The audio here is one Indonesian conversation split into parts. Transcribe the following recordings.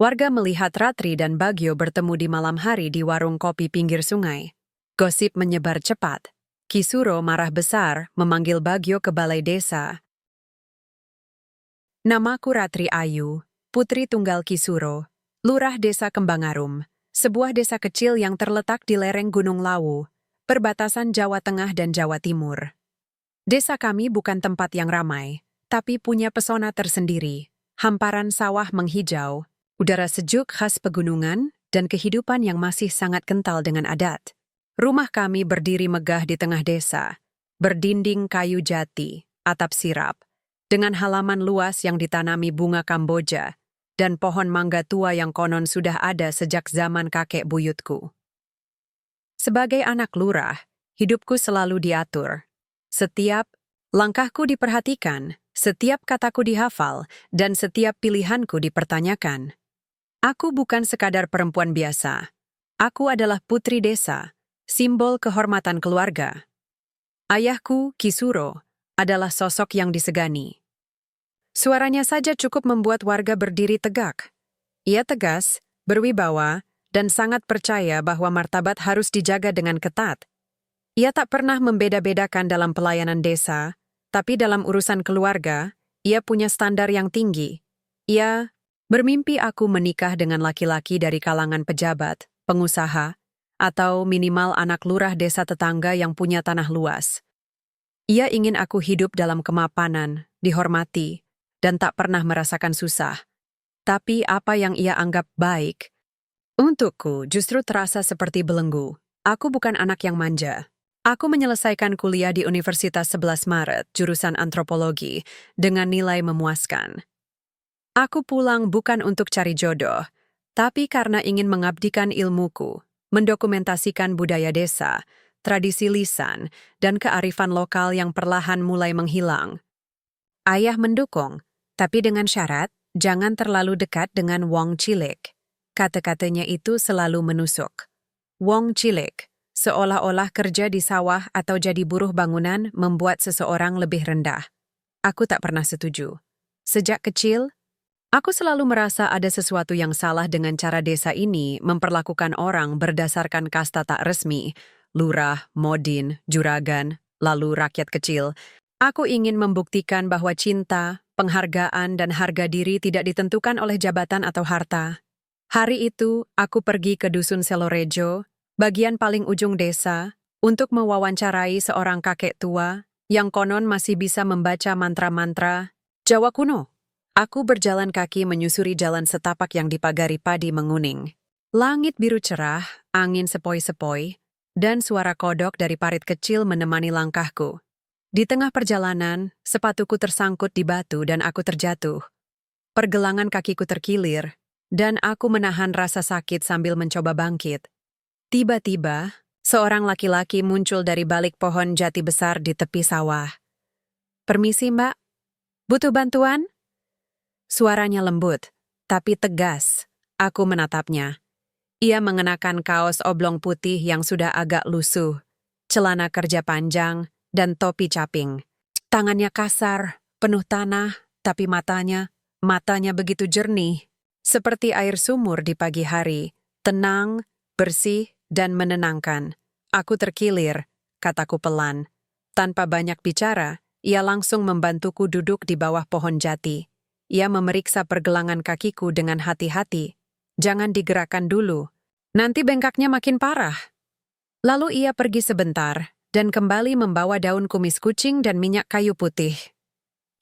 Warga melihat Ratri dan Bagio bertemu di malam hari di warung kopi pinggir sungai. Gosip menyebar cepat. Kisuro marah besar memanggil Bagio ke balai desa. Namaku Ratri Ayu, putri tunggal Kisuro, lurah desa Kembangarum, sebuah desa kecil yang terletak di lereng Gunung Lawu, perbatasan Jawa Tengah dan Jawa Timur. Desa kami bukan tempat yang ramai, tapi punya pesona tersendiri. Hamparan sawah menghijau, udara sejuk khas pegunungan, dan kehidupan yang masih sangat kental dengan adat. Rumah kami berdiri megah di tengah desa, berdinding kayu jati, atap sirap, dengan halaman luas yang ditanami bunga Kamboja, dan pohon mangga tua yang konon sudah ada sejak zaman kakek buyutku. Sebagai anak lurah, hidupku selalu diatur. Setiap langkahku diperhatikan, setiap kataku dihafal, dan setiap pilihanku dipertanyakan. Aku bukan sekadar perempuan biasa. Aku adalah putri desa, simbol kehormatan keluarga. Ayahku, Kisuro, adalah sosok yang disegani. Suaranya saja cukup membuat warga berdiri tegak. Ia tegas, berwibawa, dan sangat percaya bahwa martabat harus dijaga dengan ketat. Ia tak pernah membeda-bedakan dalam pelayanan desa, tapi dalam urusan keluarga, ia punya standar yang tinggi. Ia bermimpi aku menikah dengan laki-laki dari kalangan pejabat, pengusaha, atau minimal anak lurah desa tetangga yang punya tanah luas. Ia ingin aku hidup dalam kemapanan, dihormati, dan tak pernah merasakan susah. Tapi apa yang ia anggap baik, untukku justru terasa seperti belenggu. Aku bukan anak yang manja. Aku menyelesaikan kuliah di Universitas 11 Maret, jurusan antropologi, dengan nilai memuaskan. Aku pulang bukan untuk cari jodoh, tapi karena ingin mengabdikan ilmuku, mendokumentasikan budaya desa, tradisi lisan, dan kearifan lokal yang perlahan mulai menghilang. Ayah mendukung, tapi dengan syarat, jangan terlalu dekat dengan Wong Cilik. Kata-katanya itu selalu menusuk. Wong Cilik, seolah-olah kerja di sawah atau jadi buruh bangunan membuat seseorang lebih rendah. Aku tak pernah setuju. Sejak kecil, aku selalu merasa ada sesuatu yang salah dengan cara desa ini memperlakukan orang berdasarkan kasta tak resmi, lurah, modin, juragan, lalu rakyat kecil. Aku ingin membuktikan bahwa cinta, penghargaan, dan harga diri tidak ditentukan oleh jabatan atau harta. Hari itu, aku pergi ke Dusun Selorejo, bagian paling ujung desa, untuk mewawancarai seorang kakek tua yang konon masih bisa membaca mantra-mantra Jawa kuno. Aku berjalan kaki menyusuri jalan setapak yang dipagari padi menguning. Langit biru cerah, angin sepoi-sepoi, dan suara kodok dari parit kecil menemani langkahku. Di tengah perjalanan, sepatuku tersangkut di batu dan aku terjatuh. Pergelangan kakiku terkilir, dan aku menahan rasa sakit sambil mencoba bangkit. Tiba-tiba, seorang laki-laki muncul dari balik pohon jati besar di tepi sawah. "Permisi, Mbak. Butuh bantuan?" Suaranya lembut, tapi tegas. Aku menatapnya. Ia mengenakan kaos oblong putih yang sudah agak lusuh, celana kerja panjang, dan topi caping. Tangannya kasar, penuh tanah, tapi matanya begitu jernih, seperti air sumur di pagi hari, tenang, bersih, dan menenangkan. Aku terkilir, kataku pelan. Tanpa banyak bicara, ia langsung membantuku duduk di bawah pohon jati. Ia memeriksa pergelangan kakiku dengan hati-hati. Jangan digerakkan dulu, nanti bengkaknya makin parah. Lalu ia pergi sebentar, dan kembali membawa daun kumis kucing dan minyak kayu putih.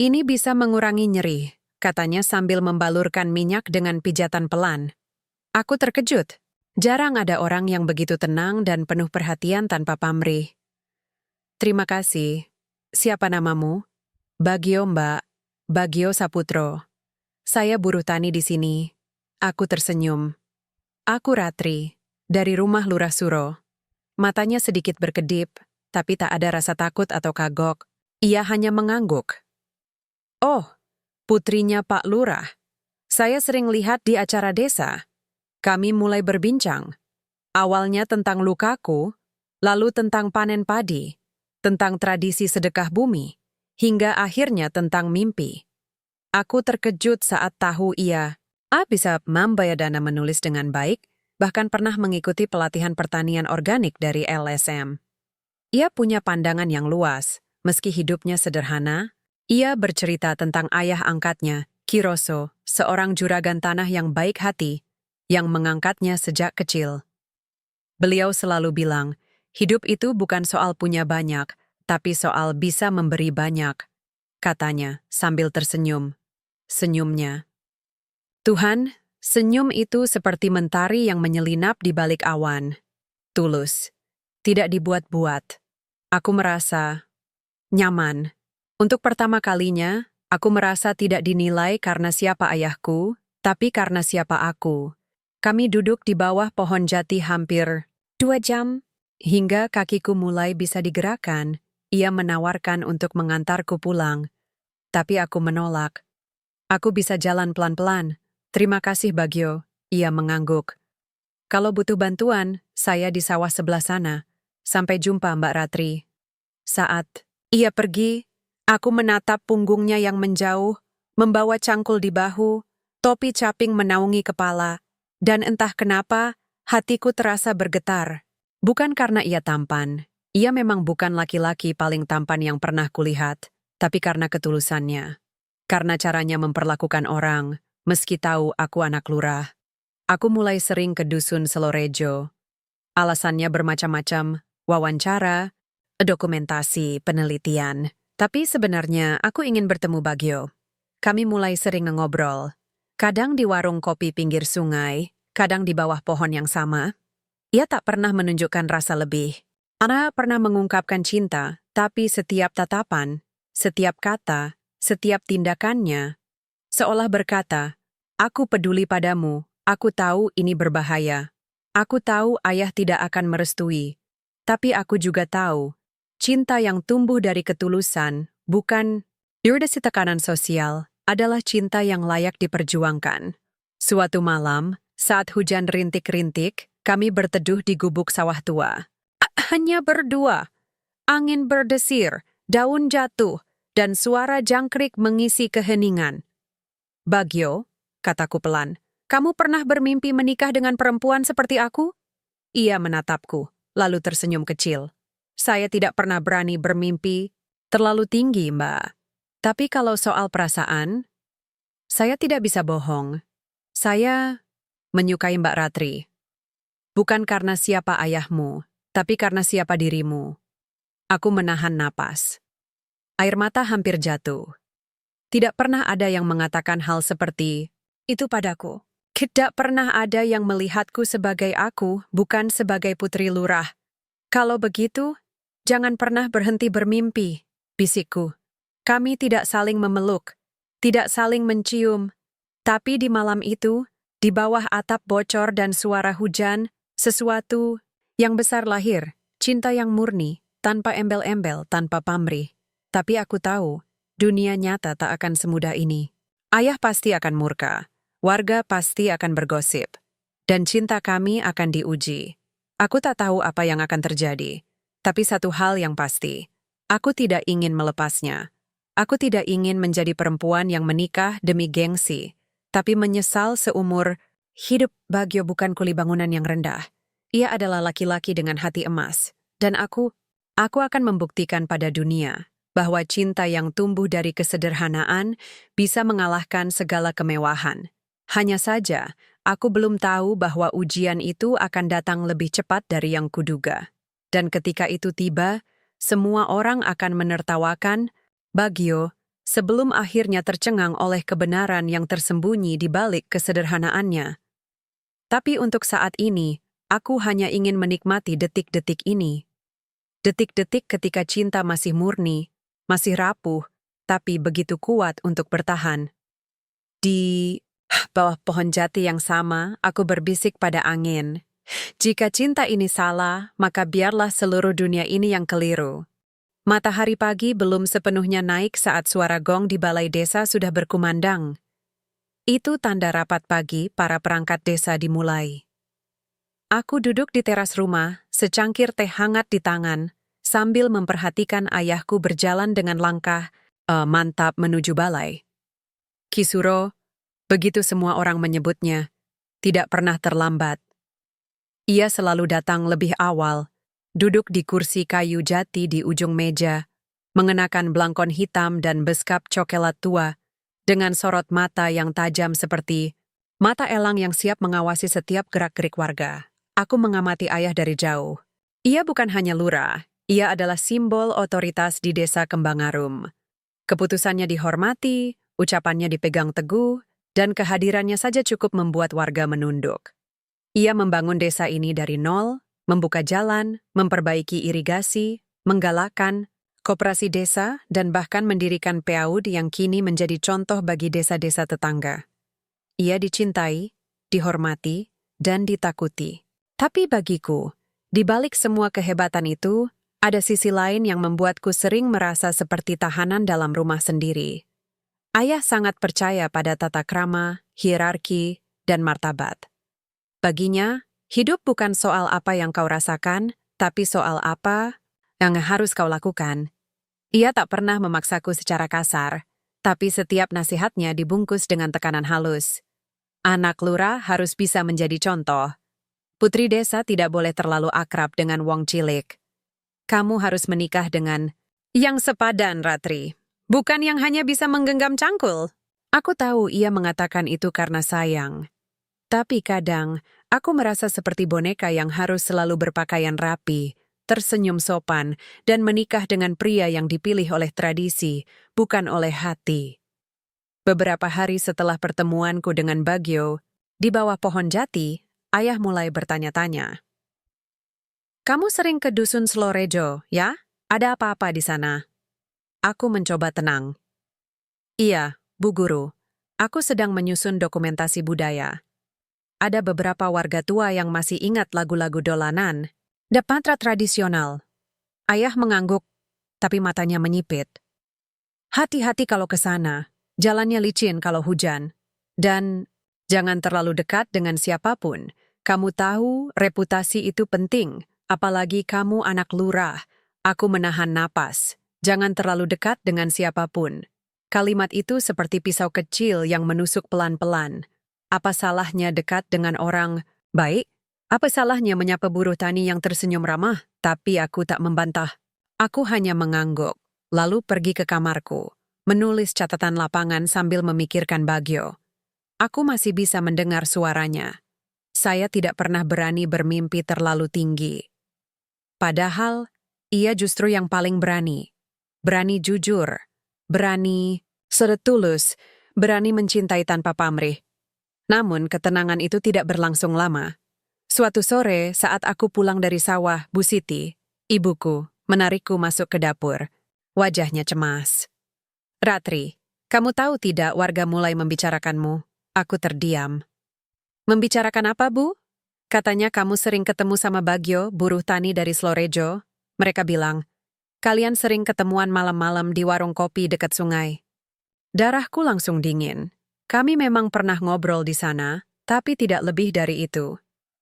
"Ini bisa mengurangi nyeri," katanya sambil membalurkan minyak dengan pijatan pelan. Aku terkejut. Jarang ada orang yang begitu tenang dan penuh perhatian tanpa pamrih. "Terima kasih. Siapa namamu?" "Bagio, Mbak. Bagio Saputro. Saya buruh tani di sini." Aku tersenyum. "Aku Ratri, dari rumah Lurah Suro." Matanya sedikit berkedip, tapi tak ada rasa takut atau kagok. Ia hanya mengangguk. "Oh, putrinya Pak Lurah. Saya sering lihat di acara desa." Kami mulai berbincang. Awalnya tentang lukaku, lalu tentang panen padi, tentang tradisi sedekah bumi, hingga akhirnya tentang mimpi. Aku terkejut saat tahu ia Bisa membayadana menulis dengan baik, bahkan pernah mengikuti pelatihan pertanian organik dari LSM. Ia punya pandangan yang luas, meski hidupnya sederhana. Ia bercerita tentang ayah angkatnya, Kiroso, seorang juragan tanah yang baik hati, yang mengangkatnya sejak kecil. Beliau selalu bilang, hidup itu bukan soal punya banyak, tapi soal bisa memberi banyak, katanya sambil tersenyum. Senyumnya. Tuhan, senyum itu seperti mentari yang menyelinap di balik awan. Tulus. Tidak dibuat-buat. Aku merasa nyaman. Untuk pertama kalinya, aku merasa tidak dinilai karena siapa ayahku, tapi karena siapa aku. Kami duduk di bawah pohon jati hampir 2 jam, hingga kakiku mulai bisa digerakkan. Ia menawarkan untuk mengantarku pulang, tapi aku menolak. Aku bisa jalan pelan-pelan. Terima kasih, Bagio. Ia mengangguk. Kalau butuh bantuan, saya di sawah sebelah sana. Sampai jumpa, Mbak Ratri. Saat ia pergi, aku menatap punggungnya yang menjauh, membawa cangkul di bahu, topi caping menaungi kepala, dan entah kenapa, hatiku terasa bergetar. Bukan karena ia tampan. Ia memang bukan laki-laki paling tampan yang pernah kulihat, tapi karena ketulusannya. Karena caranya memperlakukan orang, meski tahu aku anak lurah. Aku mulai sering ke dusun Selorejo. Alasannya bermacam-macam, wawancara, dokumentasi, penelitian. Tapi sebenarnya aku ingin bertemu Bagio. Kami mulai sering ngobrol. Kadang di warung kopi pinggir sungai, kadang di bawah pohon yang sama. Ia tak pernah menunjukkan rasa lebih. Ana pernah mengungkapkan cinta, tapi setiap tatapan, setiap kata, setiap tindakannya, seolah berkata, aku peduli padamu, aku tahu ini berbahaya. Aku tahu ayah tidak akan merestui. Tapi aku juga tahu, cinta yang tumbuh dari ketulusan, bukan irdesi tekanan sosial, adalah cinta yang layak diperjuangkan. Suatu malam, saat hujan rintik-rintik, kami berteduh di gubuk sawah tua. Hanya berdua. Angin berdesir, daun jatuh, dan suara jangkrik mengisi keheningan. Bagio, kataku pelan, kamu pernah bermimpi menikah dengan perempuan seperti aku? Ia menatapku, lalu tersenyum kecil. Saya tidak pernah berani bermimpi terlalu tinggi, Mbak. Tapi kalau soal perasaan, saya tidak bisa bohong. Saya menyukai Mbak Ratri. Bukan karena siapa ayahmu, tapi karena siapa dirimu. Aku menahan napas. Air mata hampir jatuh. Tidak pernah ada yang mengatakan hal seperti itu padaku. Tidak pernah ada yang melihatku sebagai aku, bukan sebagai putri lurah. Kalau begitu, jangan pernah berhenti bermimpi, bisikku. Kami tidak saling memeluk, tidak saling mencium. Tapi di malam itu, di bawah atap bocor dan suara hujan, sesuatu yang besar lahir, cinta yang murni, tanpa embel-embel, tanpa pamrih. Tapi aku tahu, dunia nyata tak akan semudah ini. Ayah pasti akan murka, warga pasti akan bergosip, dan cinta kami akan diuji. Aku tak tahu apa yang akan terjadi, tapi satu hal yang pasti, aku tidak ingin melepasnya. Aku tidak ingin menjadi perempuan yang menikah demi gengsi, tapi menyesal seumur hidup. Bagio bukan kuli bangunan yang rendah. Ia adalah laki-laki dengan hati emas, dan aku akan membuktikan pada dunia bahwa cinta yang tumbuh dari kesederhanaan bisa mengalahkan segala kemewahan. Hanya saja, aku belum tahu bahwa ujian itu akan datang lebih cepat dari yang kuduga. Dan ketika itu tiba, semua orang akan menertawakan Bagio sebelum akhirnya tercengang oleh kebenaran yang tersembunyi di balik kesederhanaannya. Tapi untuk saat ini, aku hanya ingin menikmati detik-detik ini. Detik-detik ketika cinta masih murni, masih rapuh, tapi begitu kuat untuk bertahan. Di bawah pohon jati yang sama, aku berbisik pada angin. Jika cinta ini salah, maka biarlah seluruh dunia ini yang keliru. Matahari pagi belum sepenuhnya naik saat suara gong di balai desa sudah berkumandang. Itu tanda rapat pagi para perangkat desa dimulai. Aku duduk di teras rumah, secangkir teh hangat di tangan, sambil memperhatikan ayahku berjalan dengan langkah mantap menuju balai. Kisuro, Begitu semua orang menyebutnya, tidak pernah terlambat. Ia selalu datang lebih awal, duduk di kursi kayu jati di ujung meja, mengenakan blangkon hitam dan beskap coklat tua, dengan sorot mata yang tajam seperti mata elang yang siap mengawasi setiap gerak-gerik warga. Aku mengamati ayah dari jauh. Ia bukan hanya lurah, ia adalah simbol otoritas di desa Kembangarum. Keputusannya dihormati, ucapannya dipegang teguh, dan kehadirannya saja cukup membuat warga menunduk. Ia membangun desa ini dari nol, membuka jalan, memperbaiki irigasi, menggalakkan koperasi desa, dan bahkan mendirikan PAUD yang kini menjadi contoh bagi desa-desa tetangga. Ia dicintai, dihormati, dan ditakuti. Tapi bagiku, di balik semua kehebatan itu, ada sisi lain yang membuatku sering merasa seperti tahanan dalam rumah sendiri. Ayah sangat percaya pada tata krama, hierarki, dan martabat. Baginya, hidup bukan soal apa yang kau rasakan, tapi soal apa yang harus kau lakukan. Ia tak pernah memaksaku secara kasar, tapi setiap nasihatnya dibungkus dengan tekanan halus. Anak lurah harus bisa menjadi contoh. Putri desa tidak boleh terlalu akrab dengan wong cilik. Kamu harus menikah dengan yang sepadan, Ratri. Bukan yang hanya bisa menggenggam cangkul. Aku tahu ia mengatakan itu karena sayang. Tapi kadang, aku merasa seperti boneka yang harus selalu berpakaian rapi, tersenyum sopan, dan menikah dengan pria yang dipilih oleh tradisi, bukan oleh hati. Beberapa hari setelah pertemuanku dengan Bagio, di bawah pohon jati, ayah mulai bertanya-tanya. Kamu sering ke dusun Slorejo, ya? Ada apa-apa di sana? Aku mencoba tenang. Iya, Bu Guru. Aku sedang menyusun dokumentasi budaya. Ada beberapa warga tua yang masih ingat lagu-lagu dolanan, Dapatra tradisional. Ayah mengangguk, tapi matanya menyipit. Hati-hati kalau ke sana, jalannya licin kalau hujan. Dan jangan terlalu dekat dengan siapapun. Kamu tahu reputasi itu penting, apalagi kamu anak lurah. Aku menahan napas. Jangan terlalu dekat dengan siapapun. Kalimat itu seperti pisau kecil yang menusuk pelan-pelan. Apa salahnya dekat dengan orang baik? Apa salahnya menyapa buruh tani yang tersenyum ramah? Tapi aku tak membantah. Aku hanya mengangguk, lalu pergi ke kamarku, menulis catatan lapangan sambil memikirkan Bagio. Aku masih bisa mendengar suaranya. Saya tidak pernah berani bermimpi terlalu tinggi. Padahal, ia justru yang paling berani. Berani jujur, berani tulus, berani mencintai tanpa pamrih. Namun, ketenangan itu tidak berlangsung lama. Suatu sore, saat aku pulang dari sawah, Bu Siti, ibuku, menarikku masuk ke dapur. Wajahnya cemas. Ratri, kamu tahu tidak warga mulai membicarakanmu? Aku terdiam. Membicarakan apa, Bu? Katanya kamu sering ketemu sama Bagio, buruh tani dari Slorejo. Mereka bilang, kalian sering ketemuan malam-malam di warung kopi dekat sungai. Darahku langsung dingin. Kami memang pernah ngobrol di sana, tapi tidak lebih dari itu.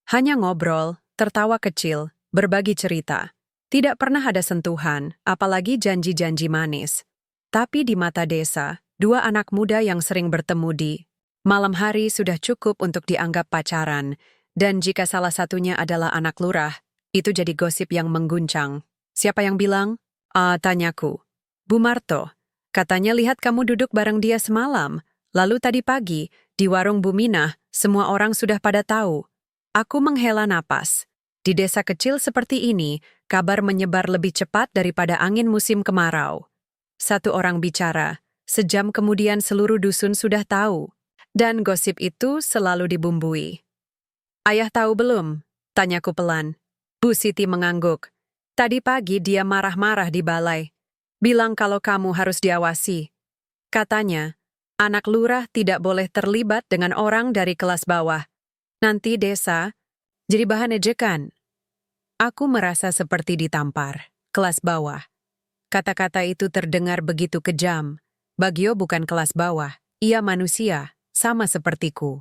Hanya ngobrol, tertawa kecil, berbagi cerita. Tidak pernah ada sentuhan, apalagi janji-janji manis. Tapi di mata desa, dua anak muda yang sering bertemu di malam hari sudah cukup untuk dianggap pacaran, dan jika salah satunya adalah anak lurah, itu jadi gosip yang mengguncang. Siapa yang bilang? Tanyaku. Bu Marto, katanya lihat kamu duduk bareng dia semalam, lalu tadi pagi, di warung Bu Minah, semua orang sudah pada tahu. Aku menghela napas. Di desa kecil seperti ini, kabar menyebar lebih cepat daripada angin musim kemarau. Satu orang bicara, sejam kemudian seluruh dusun sudah tahu. Dan gosip itu selalu dibumbui. Ayah tahu belum? Tanyaku pelan. Bu Siti mengangguk. Tadi pagi dia marah-marah di balai. Bilang kalau kamu harus diawasi. Katanya, anak lurah tidak boleh terlibat dengan orang dari kelas bawah. Nanti desa jadi bahan ejekan. Aku merasa seperti ditampar. Kelas bawah. Kata-kata itu terdengar begitu kejam. Bagio bukan kelas bawah. Ia manusia, sama sepertiku.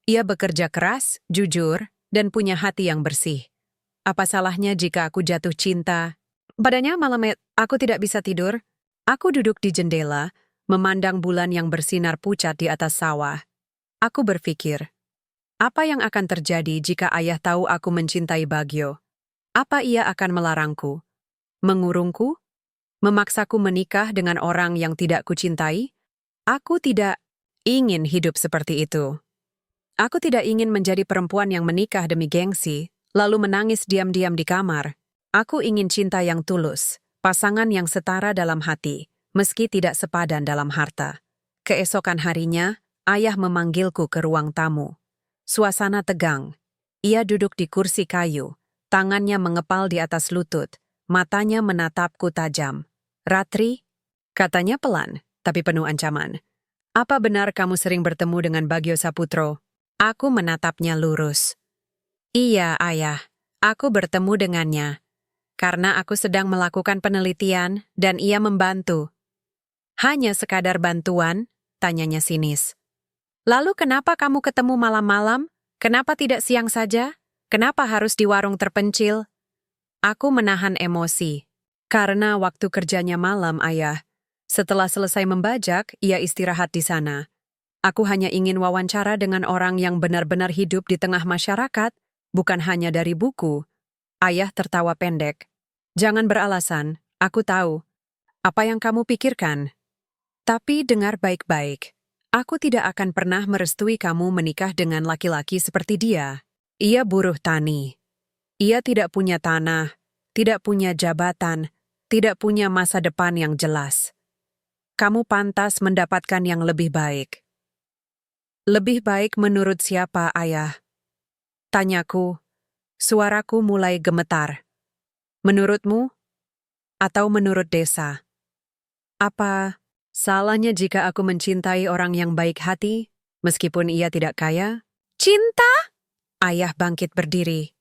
Ia bekerja keras, jujur, dan punya hati yang bersih. Apa salahnya jika aku jatuh cinta? Padanya malam aku tidak bisa tidur. Aku duduk di jendela, memandang bulan yang bersinar pucat di atas sawah. Aku berpikir, apa yang akan terjadi jika ayah tahu aku mencintai Bagyo? Apa ia akan melarangku? Mengurungku? Memaksaku menikah dengan orang yang tidak kucintai? Aku tidak ingin hidup seperti itu. Aku tidak ingin menjadi perempuan yang menikah demi gengsi, lalu menangis diam-diam di kamar. Aku ingin cinta yang tulus, pasangan yang setara dalam hati, meski tidak sepadan dalam harta. Keesokan harinya, ayah memanggilku ke ruang tamu. Suasana tegang. Ia duduk di kursi kayu, tangannya mengepal di atas lutut, matanya menatapku tajam. "Ratri," katanya pelan, tapi penuh ancaman. "Apa benar kamu sering bertemu dengan Bagyo Saputro?" Aku menatapnya lurus. "Iya, ayah. Aku bertemu dengannya. Karena aku sedang melakukan penelitian dan ia membantu." "Hanya sekadar bantuan?" tanyanya sinis. "Lalu kenapa kamu ketemu malam-malam? Kenapa tidak siang saja? Kenapa harus di warung terpencil?" Aku menahan emosi. "Karena waktu kerjanya malam, ayah. Setelah selesai membajak, ia istirahat di sana. Aku hanya ingin wawancara dengan orang yang benar-benar hidup di tengah masyarakat, bukan hanya dari buku." Ayah tertawa pendek. "Jangan beralasan, aku tahu. Apa yang kamu pikirkan? Tapi dengar baik-baik. Aku tidak akan pernah merestui kamu menikah dengan laki-laki seperti dia. Ia buruh tani. Ia tidak punya tanah, tidak punya jabatan, tidak punya masa depan yang jelas. Kamu pantas mendapatkan yang lebih baik." "Lebih baik menurut siapa, ayah?" tanyaku. Suaraku mulai gemetar. "Menurutmu? Atau menurut desa? Apa salahnya jika aku mencintai orang yang baik hati, meskipun ia tidak kaya?" "Cinta?" Ayah bangkit berdiri.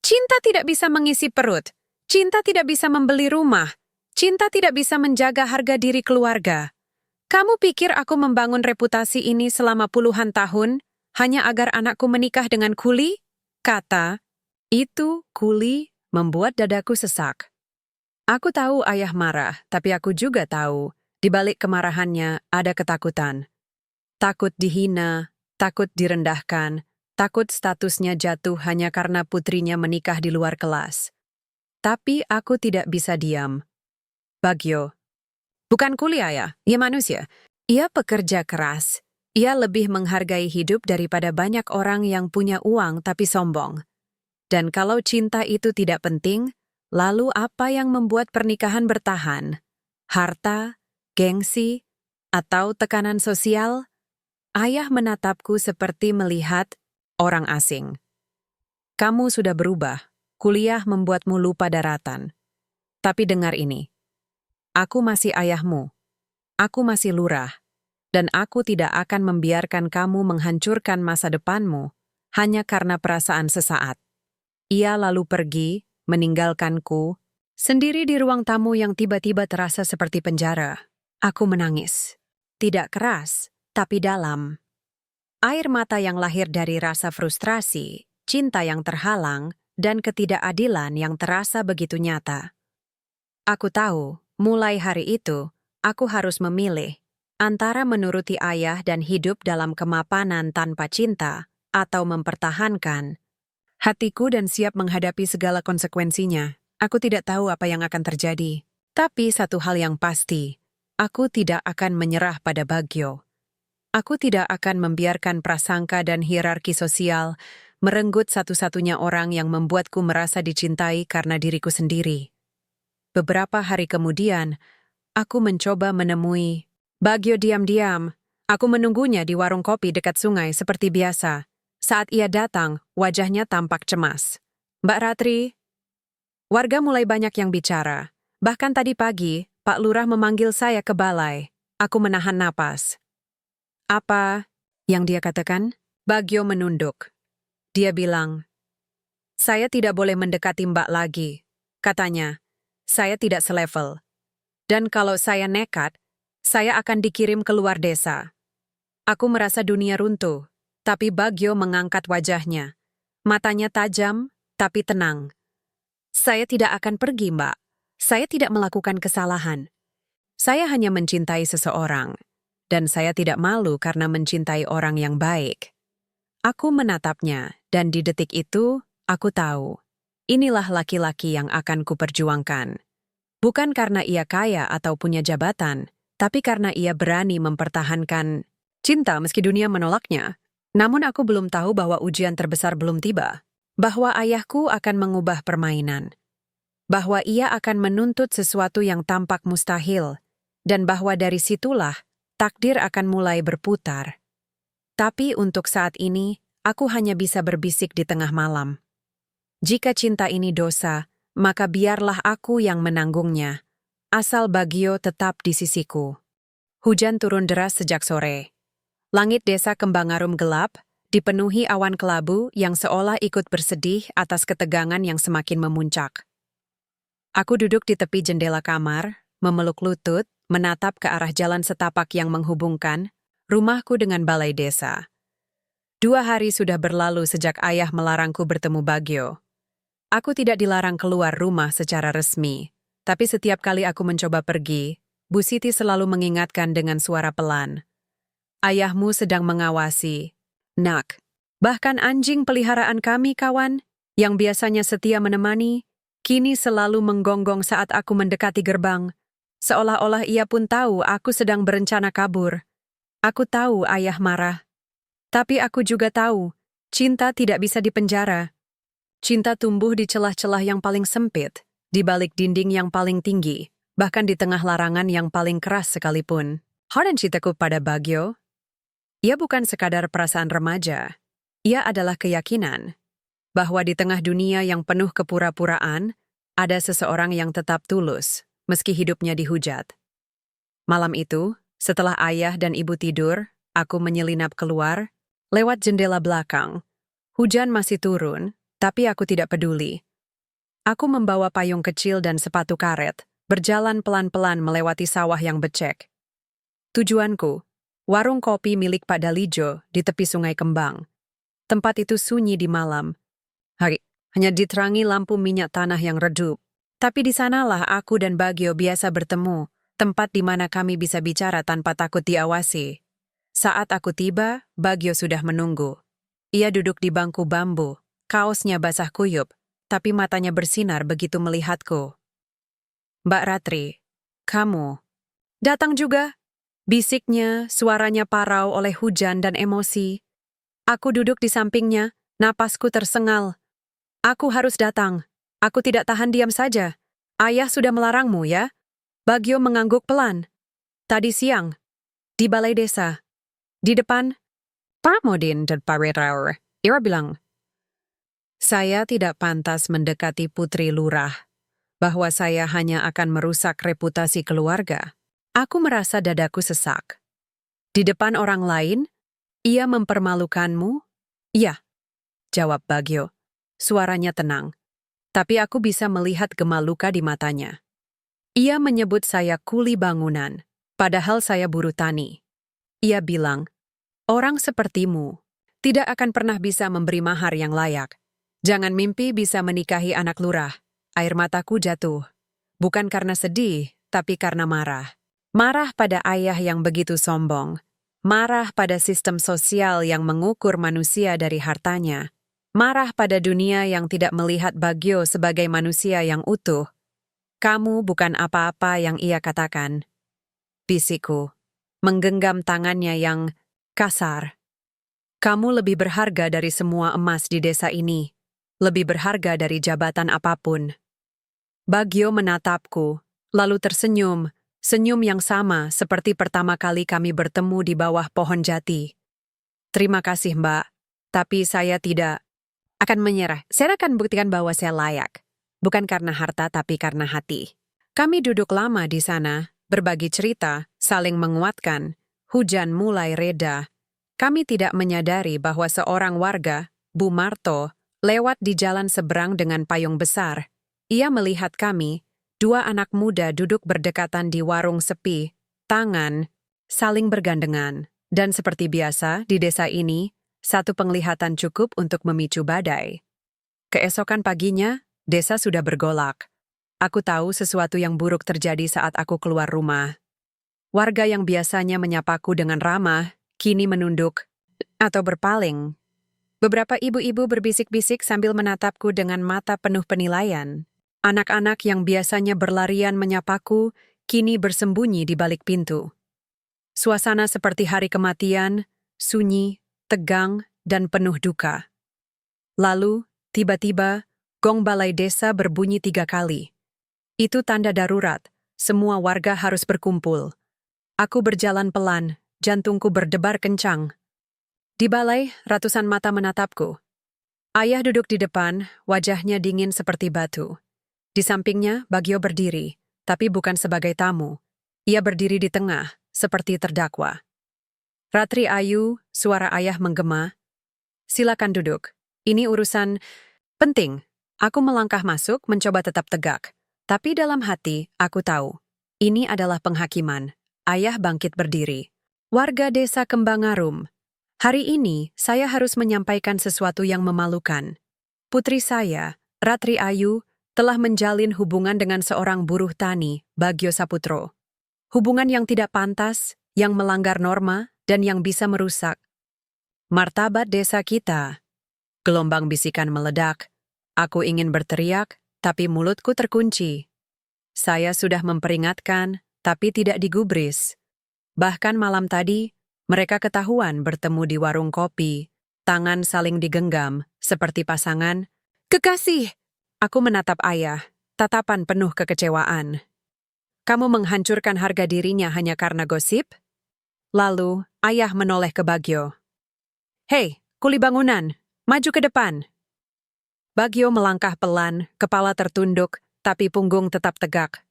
"Cinta tidak bisa mengisi perut. Cinta tidak bisa membeli rumah. Cinta tidak bisa menjaga harga diri keluarga. Kamu pikir aku membangun reputasi ini selama puluhan tahun hanya agar anakku menikah dengan kuli?" Kata itu, kuli, membuat dadaku sesak. Aku tahu ayah marah, tapi aku juga tahu, di balik kemarahannya ada ketakutan. Takut dihina, takut direndahkan, takut statusnya jatuh hanya karena putrinya menikah di luar kelas. Tapi aku tidak bisa diam. "Bagyo, bukan kuli ayah, ia manusia. Ia pekerja keras. Ia lebih menghargai hidup daripada banyak orang yang punya uang tapi sombong. Dan kalau cinta itu tidak penting, lalu apa yang membuat pernikahan bertahan? Harta, gengsi, atau tekanan sosial?" Ayah menatapku seperti melihat orang asing. "Kamu sudah berubah. Kuliah membuatmu lupa daratan. Tapi dengar ini. Aku masih ayahmu. Aku masih lurah. Dan aku tidak akan membiarkan kamu menghancurkan masa depanmu hanya karena perasaan sesaat." Ia lalu pergi, meninggalkanku, sendiri di ruang tamu yang tiba-tiba terasa seperti penjara. Aku menangis. Tidak keras, tapi dalam. Air mata yang lahir dari rasa frustrasi, cinta yang terhalang, dan ketidakadilan yang terasa begitu nyata. Aku tahu, mulai hari itu, aku harus memilih antara menuruti ayah dan hidup dalam kemapanan tanpa cinta, atau mempertahankan hatiku dan siap menghadapi segala konsekuensinya. Aku tidak tahu apa yang akan terjadi. Tapi satu hal yang pasti, aku tidak akan menyerah pada Bagyo. Aku tidak akan membiarkan prasangka dan hierarki sosial merenggut satu-satunya orang yang membuatku merasa dicintai karena diriku sendiri. Beberapa hari kemudian, aku mencoba menemui Bagyo diam-diam. Aku menunggunya di warung kopi dekat sungai seperti biasa. Saat ia datang, wajahnya tampak cemas. "Mbak Ratri." Warga mulai banyak yang bicara. Bahkan tadi pagi, Pak Lurah memanggil saya ke balai. Aku menahan napas. "Apa yang dia katakan?" Bagyo menunduk. Dia bilang, "Saya tidak boleh mendekati Mbak lagi." Katanya, "Saya tidak selevel. Dan kalau saya nekat, saya akan dikirim ke luar desa." Aku merasa dunia runtuh. Tapi Bagyo mengangkat wajahnya. Matanya tajam, tapi tenang. "Saya tidak akan pergi, Mbak. Saya tidak melakukan kesalahan. Saya hanya mencintai seseorang. dan saya tidak malu karena mencintai orang yang baik. Aku menatapnya, dan di detik itu, aku tahu. Inilah laki-laki yang akan kuperjuangkan. Bukan karena ia kaya atau punya jabatan, tapi karena ia berani mempertahankan cinta meski dunia menolaknya. Namun aku belum tahu bahwa ujian terbesar belum tiba. Bahwa ayahku akan mengubah permainan. Bahwa ia akan menuntut sesuatu yang tampak mustahil. Dan bahwa dari situlah, takdir akan mulai berputar. Tapi untuk saat ini, aku hanya bisa berbisik di tengah malam. Jika cinta ini dosa, maka biarlah aku yang menanggungnya. Asal Bagio tetap di sisiku. Hujan turun deras sejak sore. Langit desa Kembangarum gelap, dipenuhi awan kelabu yang seolah ikut bersedih atas ketegangan yang semakin memuncak. Aku duduk di tepi jendela kamar, memeluk lutut, menatap ke arah jalan setapak yang menghubungkan rumahku dengan balai desa. 2 hari sudah berlalu sejak ayah melarangku bertemu Bagio. Aku tidak dilarang keluar rumah secara resmi, tapi setiap kali aku mencoba pergi, Bu Siti selalu mengingatkan dengan suara pelan. Ayahmu sedang mengawasi. Nak, bahkan anjing peliharaan kami, kawan, yang biasanya setia menemani, kini selalu menggonggong saat aku mendekati gerbang, seolah-olah ia pun tahu aku sedang berencana kabur. Aku tahu ayah marah. Tapi aku juga tahu, cinta tidak bisa dipenjara. Cinta tumbuh di celah-celah yang paling sempit, di balik dinding yang paling tinggi, bahkan di tengah larangan yang paling keras sekalipun. Dan cintaku pada Bagio, ia bukan sekadar perasaan remaja. Ia adalah keyakinan bahwa di tengah dunia yang penuh kepura-puraan, ada seseorang yang tetap tulus, meski hidupnya dihujat. Malam itu, setelah ayah dan ibu tidur, aku menyelinap keluar, lewat jendela belakang. Hujan masih turun, tapi aku tidak peduli. Aku membawa payung kecil dan sepatu karet, berjalan pelan-pelan melewati sawah yang becek. Tujuanku, warung kopi milik Pak Dalijo di tepi Sungai Kembang. Tempat itu sunyi di malam. Hanya diterangi lampu minyak tanah yang redup. Tapi di sanalah aku dan Bagio biasa bertemu, tempat di mana kami bisa bicara tanpa takut diawasi. Saat aku tiba, Bagio sudah menunggu. Ia duduk di bangku bambu, kaosnya basah kuyup, tapi matanya bersinar begitu melihatku. Mbak Ratri, kamu datang juga? Bisiknya, suaranya parau oleh hujan dan emosi. Aku duduk di sampingnya, napasku tersengal. Aku harus datang. Aku tidak tahan diam saja. Ayah sudah melarangmu, ya? Bagio mengangguk pelan. Tadi siang, di balai desa. Di depan, Pak Modin dan Pak Retraur. Ira bilang, saya tidak pantas mendekati Putri Lurah, bahwa saya hanya akan merusak reputasi keluarga. Aku merasa dadaku sesak. Di depan orang lain, ia mempermalukanmu? Iya, jawab Bagio. Suaranya tenang, tapi aku bisa melihat gema luka di matanya. Ia menyebut saya kuli bangunan, padahal saya buruh tani. Ia bilang, orang sepertimu tidak akan pernah bisa memberi mahar yang layak. Jangan mimpi bisa menikahi anak lurah. Air mataku jatuh. Bukan karena sedih, tapi karena marah. Marah pada ayah yang begitu sombong. Marah pada sistem sosial yang mengukur manusia dari hartanya. Marah pada dunia yang tidak melihat Bagio sebagai manusia yang utuh. Kamu bukan apa-apa yang ia katakan. Bisikku, menggenggam tangannya yang kasar. Kamu lebih berharga dari semua emas di desa ini. Lebih berharga dari jabatan apapun. Bagio menatapku, lalu tersenyum, senyum yang sama seperti pertama kali kami bertemu di bawah pohon jati. Terima kasih, Mbak, tapi saya tidak akan menyerah. Saya akan buktikan bahwa saya layak. Bukan karena harta, tapi karena hati. Kami duduk lama di sana, berbagi cerita, saling menguatkan. Hujan mulai reda. Kami tidak menyadari bahwa seorang warga, Bu Marto, lewat di jalan seberang dengan payung besar. Ia melihat kami, 2 anak muda duduk berdekatan di warung sepi, tangan, saling bergandengan. Dan seperti biasa di desa ini, satu penglihatan cukup untuk memicu badai. Keesokan paginya, desa sudah bergolak. Aku tahu sesuatu yang buruk terjadi saat aku keluar rumah. Warga yang biasanya menyapaku dengan ramah, kini menunduk atau berpaling. Beberapa ibu-ibu berbisik-bisik sambil menatapku dengan mata penuh penilaian. Anak-anak yang biasanya berlarian menyapaku, kini bersembunyi di balik pintu. Suasana seperti hari kematian, sunyi, tegang, dan penuh duka. Lalu, tiba-tiba, gong balai desa berbunyi 3 kali. Itu tanda darurat, semua warga harus berkumpul. Aku berjalan pelan, jantungku berdebar kencang. Di balai, ratusan mata menatapku. Ayah duduk di depan, wajahnya dingin seperti batu. Di sampingnya, Bagio berdiri, tapi bukan sebagai tamu. Ia berdiri di tengah, seperti terdakwa. Ratri Ayu, suara ayah menggema. Silakan duduk. Ini urusan penting. Aku melangkah masuk, mencoba tetap tegak. Tapi dalam hati, aku tahu. Ini adalah penghakiman. Ayah bangkit berdiri. Warga desa Kembangarum. Hari ini, saya harus menyampaikan sesuatu yang memalukan. Putri saya, Ratri Ayu, telah menjalin hubungan dengan seorang buruh tani, Bagio Saputro. Hubungan yang tidak pantas, yang melanggar norma, dan yang bisa merusak martabat desa kita. Gelombang bisikan meledak. Aku ingin berteriak, tapi mulutku terkunci. Saya sudah memperingatkan, tapi tidak digubris. Bahkan malam tadi, mereka ketahuan bertemu di warung kopi, tangan saling digenggam, seperti pasangan. Kekasih! Aku menatap ayah, tatapan penuh kekecewaan. Kamu menghancurkan harga dirinya hanya karena gosip? Lalu, ayah menoleh ke Bagio. Hei, kuli bangunan, maju ke depan. Bagio melangkah pelan, kepala tertunduk, tapi punggung tetap tegak.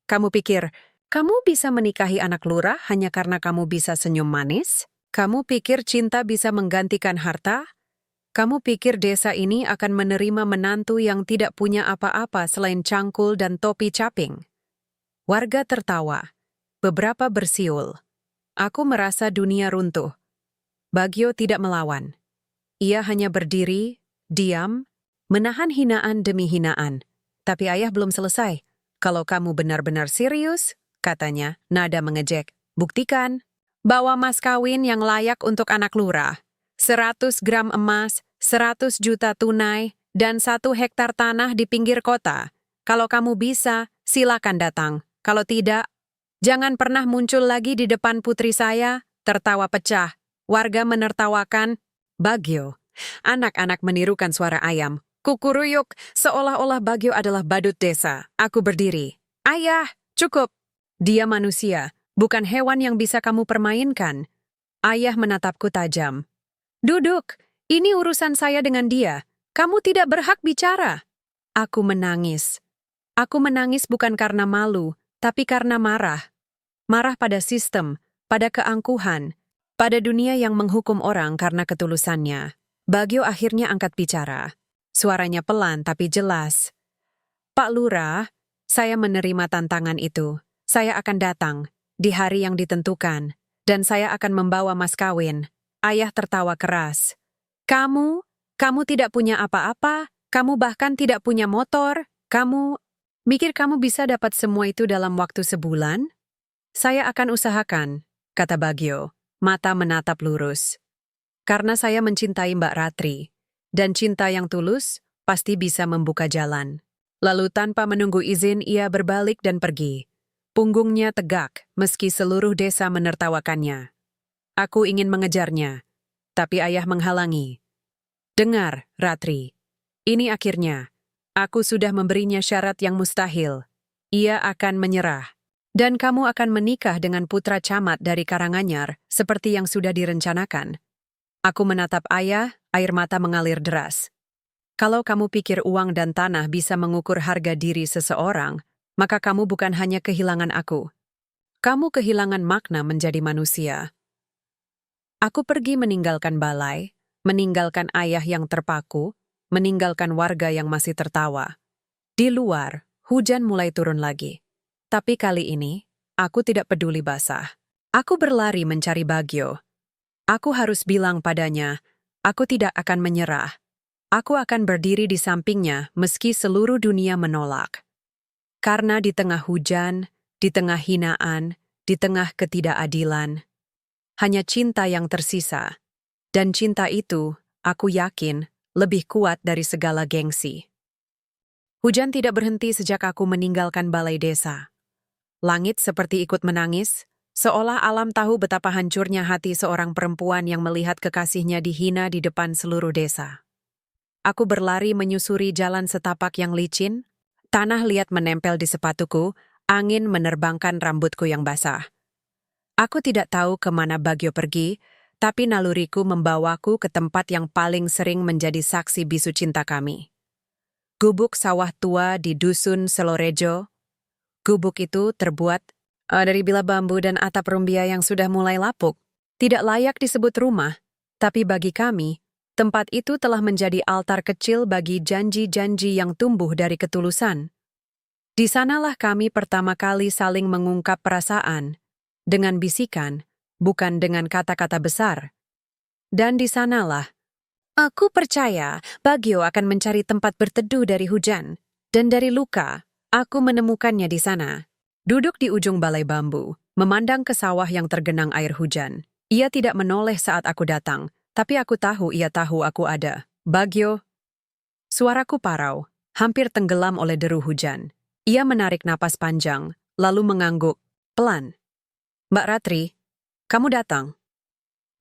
Kamu pikir, kamu bisa menikahi anak lurah hanya karena kamu bisa senyum manis? Kamu pikir cinta bisa menggantikan harta? Kamu pikir desa ini akan menerima menantu yang tidak punya apa-apa selain cangkul dan topi caping? Warga tertawa. Beberapa bersiul. Aku merasa dunia runtuh. Bagio tidak melawan. Ia hanya berdiri, diam, menahan hinaan demi hinaan. Tapi ayah belum selesai. Kalau kamu benar-benar serius, katanya, nada mengejek. Buktikan. Bawa mas kawin yang layak untuk anak lurah. 100 gram emas, 100 juta tunai, dan 1 hektar tanah di pinggir kota. Kalau kamu bisa, silakan datang. Kalau tidak, jangan pernah muncul lagi di depan putri saya. Tertawa pecah. Warga menertawakan. Bagio. Anak-anak menirukan suara ayam. Kukuruyuk, seolah-olah Bagio adalah badut desa. Aku berdiri. Ayah, cukup. Dia manusia, bukan hewan yang bisa kamu permainkan. Ayah menatapku tajam. Duduk, ini urusan saya dengan dia. Kamu tidak berhak bicara. Aku menangis. Aku menangis bukan karena malu, tapi karena marah. Marah pada sistem, pada keangkuhan, pada dunia yang menghukum orang karena ketulusannya. Bagio akhirnya angkat bicara. Suaranya pelan tapi jelas. Pak Lurah, saya menerima tantangan itu. Saya akan datang di hari yang ditentukan, dan saya akan membawa mas kawin. Ayah tertawa keras. Kamu tidak punya apa-apa, kamu bahkan tidak punya motor, kamu mikir kamu bisa dapat semua itu dalam waktu sebulan? Saya akan usahakan, kata Bagio, mata menatap lurus. Karena saya mencintai Mbak Ratri. Dan cinta yang tulus pasti bisa membuka jalan. Lalu tanpa menunggu izin ia berbalik dan pergi. Punggungnya tegak meski seluruh desa menertawakannya. Aku ingin mengejarnya, tapi ayah menghalangi. Dengar, Ratri. Ini akhirnya. Aku sudah memberinya syarat yang mustahil. Ia akan menyerah. Dan kamu akan menikah dengan putra camat dari Karanganyar seperti yang sudah direncanakan. Aku menatap ayah, air mata mengalir deras. Kalau kamu pikir uang dan tanah bisa mengukur harga diri seseorang, maka kamu bukan hanya kehilangan aku. Kamu kehilangan makna menjadi manusia. Aku pergi meninggalkan balai, meninggalkan ayah yang terpaku, meninggalkan warga yang masih tertawa. Di luar, hujan mulai turun lagi. Tapi kali ini, aku tidak peduli basah. Aku berlari mencari Bagio. Aku harus bilang padanya, aku tidak akan menyerah. Aku akan berdiri di sampingnya meski seluruh dunia menolak. Karena di tengah hujan, di tengah hinaan, di tengah ketidakadilan. Hanya cinta yang tersisa. Dan cinta itu, aku yakin, lebih kuat dari segala gengsi. Hujan tidak berhenti sejak aku meninggalkan balai desa. Langit seperti ikut menangis, seolah alam tahu betapa hancurnya hati seorang perempuan yang melihat kekasihnya dihina di depan seluruh desa. Aku berlari menyusuri jalan setapak yang licin, tanah liat menempel di sepatuku, angin menerbangkan rambutku yang basah. Aku tidak tahu kemana Bagio pergi, tapi naluriku membawaku ke tempat yang paling sering menjadi saksi bisu cinta kami. Gubuk sawah tua di Dusun Selorejo. Gubuk itu terbuat dari bila bambu dan atap rumbia yang sudah mulai lapuk. Tidak layak disebut rumah, tapi bagi kami, tempat itu telah menjadi altar kecil bagi janji-janji yang tumbuh dari ketulusan. Di sanalah kami pertama kali saling mengungkap perasaan, dengan bisikan, bukan dengan kata-kata besar. Dan di sanalah, aku percaya Bagio akan mencari tempat berteduh dari hujan, dan dari luka, aku menemukannya di sana. Duduk di ujung balai bambu, memandang ke sawah yang tergenang air hujan. Ia tidak menoleh saat aku datang, tapi aku tahu ia tahu aku ada. Bagio. Suaraku parau, hampir tenggelam oleh deru hujan. Ia menarik napas panjang, lalu mengangguk, pelan. Mbak Ratri, kamu datang.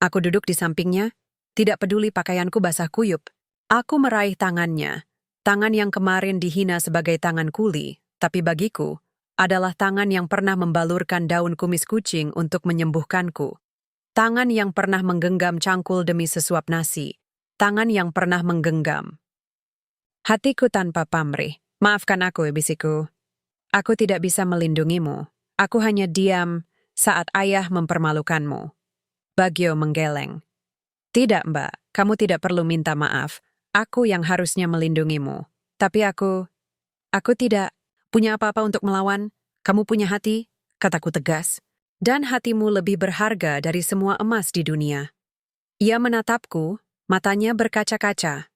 Aku duduk di sampingnya, tidak peduli pakaianku basah kuyup. Aku meraih tangannya, tangan yang kemarin dihina sebagai tangan kuli, tapi bagiku, adalah tangan yang pernah membalurkan daun kumis kucing untuk menyembuhkanku. Tangan yang pernah menggenggam cangkul demi sesuap nasi. Tangan yang pernah menggenggam. Hatiku tanpa pamrih. Maafkan aku, bisiku. Aku tidak bisa melindungimu. Aku hanya diam saat ayah mempermalukanmu. Bagio menggeleng. Tidak, Mbak. Kamu tidak perlu minta maaf. Aku yang harusnya melindungimu. Tapi aku tidak punya apa-apa untuk melawan. Kamu punya hati, kataku tegas. Dan hatimu lebih berharga dari semua emas di dunia. Ia menatapku, matanya berkaca-kaca.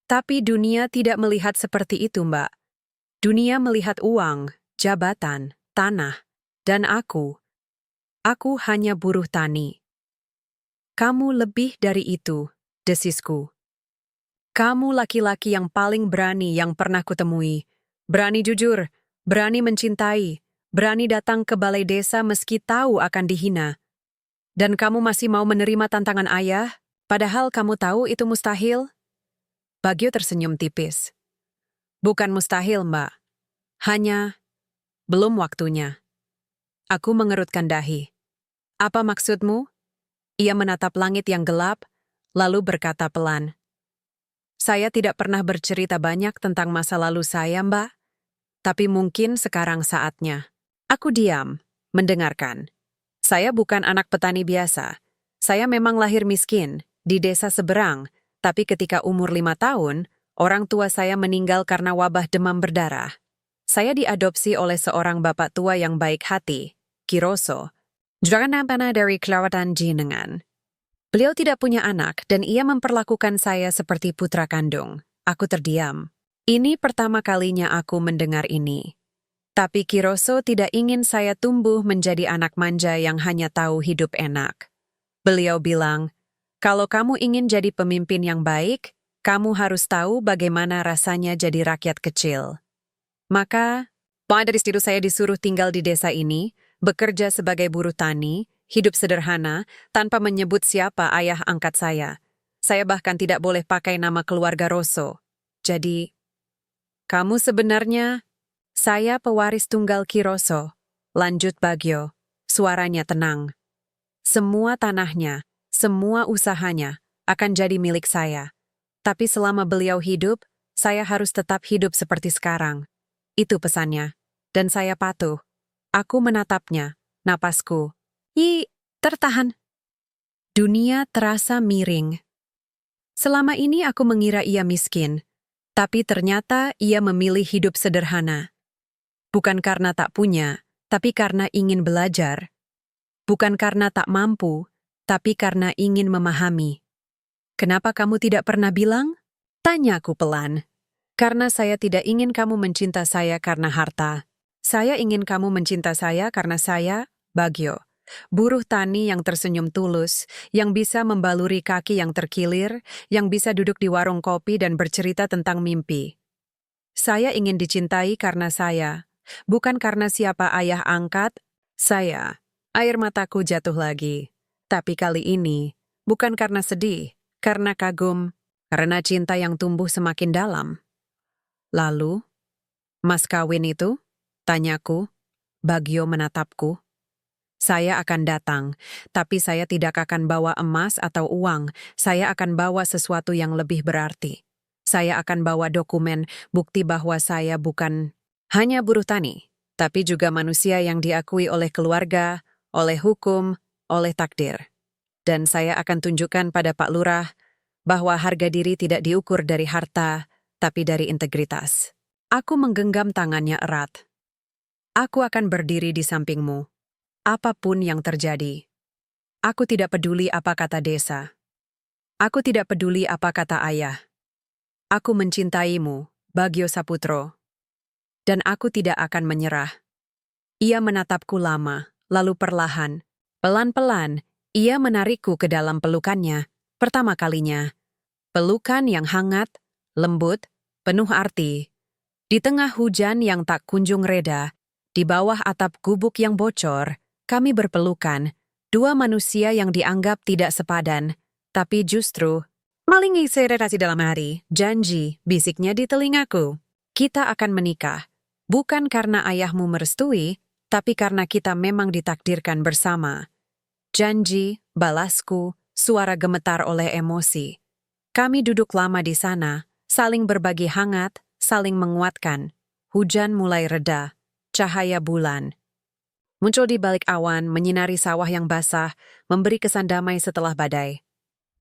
Tapi dunia tidak melihat seperti itu, Mbak. Dunia melihat uang, jabatan, tanah, dan aku. Aku hanya buruh tani. Kamu lebih dari itu, desisku. Kamu laki-laki yang paling berani yang pernah kutemui. Berani jujur, berani mencintai, berani datang ke balai desa meski tahu akan dihina. Dan kamu masih mau menerima tantangan ayah, padahal kamu tahu itu mustahil? Bagio tersenyum tipis. Bukan mustahil, Mbak. Hanya, belum waktunya. Aku mengerutkan dahi. Apa maksudmu? Ia menatap langit yang gelap, lalu berkata pelan. Saya tidak pernah bercerita banyak tentang masa lalu saya, Mbak. Tapi mungkin sekarang saatnya. Aku diam, mendengarkan. Saya bukan anak petani biasa. Saya memang lahir miskin, di desa seberang, tapi ketika umur 5 tahun, orang tua saya meninggal karena wabah demam berdarah. Saya diadopsi oleh seorang bapak tua yang baik hati, Kiroso. Jangan dari kelewatan jenengan. Beliau tidak punya anak dan ia memperlakukan saya seperti putra kandung. Aku terdiam. Ini pertama kalinya aku mendengar ini. Tapi Kiroso tidak ingin saya tumbuh menjadi anak manja yang hanya tahu hidup enak. Beliau bilang, kalau kamu ingin jadi pemimpin yang baik, kamu harus tahu bagaimana rasanya jadi rakyat kecil. Maka, dari situ saya disuruh tinggal di desa ini, bekerja sebagai buruh tani, hidup sederhana, tanpa menyebut siapa ayah angkat saya. Saya bahkan tidak boleh pakai nama keluarga Rosso. Jadi, kamu sebenarnya... Saya pewaris tunggal Kiroso, lanjut Bagio, suaranya tenang. Semua tanahnya, semua usahanya, akan jadi milik saya. Tapi selama beliau hidup, saya harus tetap hidup seperti sekarang. Itu pesannya, dan saya patuh. Aku menatapnya, napasku. Tertahan. Dunia terasa miring. Selama ini aku mengira ia miskin, tapi ternyata ia memilih hidup sederhana. Bukan karena tak punya, tapi karena ingin belajar. Bukan karena tak mampu, tapi karena ingin memahami. Kenapa kamu tidak pernah bilang? Tanyaku pelan. Karena saya tidak ingin kamu mencinta saya karena harta. Saya ingin kamu mencinta saya karena saya Bagyo. Buruh tani yang tersenyum tulus, yang bisa membaluri kaki yang terkilir, yang bisa duduk di warung kopi dan bercerita tentang mimpi. Saya ingin dicintai karena saya, bukan karena siapa ayah angkat. Saya. Air mataku jatuh lagi. Tapi kali ini, bukan karena sedih, karena kagum, karena cinta yang tumbuh semakin dalam. Lalu, mas kawin itu? Tanyaku. Bagyo menatapku. Saya akan datang, tapi saya tidak akan bawa emas atau uang. Saya akan bawa sesuatu yang lebih berarti. Saya akan bawa dokumen, bukti bahwa saya bukan hanya buruh tani, tapi juga manusia yang diakui oleh keluarga, oleh hukum, oleh takdir. Dan saya akan tunjukkan pada Pak Lurah bahwa harga diri tidak diukur dari harta, tapi dari integritas. Aku menggenggam tangannya erat. Aku akan berdiri di sampingmu. Apapun yang terjadi, aku tidak peduli apa kata desa. Aku tidak peduli apa kata ayah. Aku mencintaimu, Bagyo Saputro. Dan aku tidak akan menyerah. Ia menatapku lama, lalu perlahan, pelan-pelan, ia menarikku ke dalam pelukannya, pertama kalinya. Pelukan yang hangat, lembut, penuh arti. Di tengah hujan yang tak kunjung reda, di bawah atap gubuk yang bocor, kami berpelukan, dua manusia yang dianggap tidak sepadan, tapi justru malingi serasi dalam hari, janji, bisiknya di telingaku. Kita akan menikah, bukan karena ayahmu merestui, tapi karena kita memang ditakdirkan bersama. Janji, balasku, suara gemetar oleh emosi. Kami duduk lama di sana, saling berbagi hangat, saling menguatkan. Hujan mulai reda, cahaya bulan muncul di balik awan, menyinari sawah yang basah, memberi kesan damai setelah badai.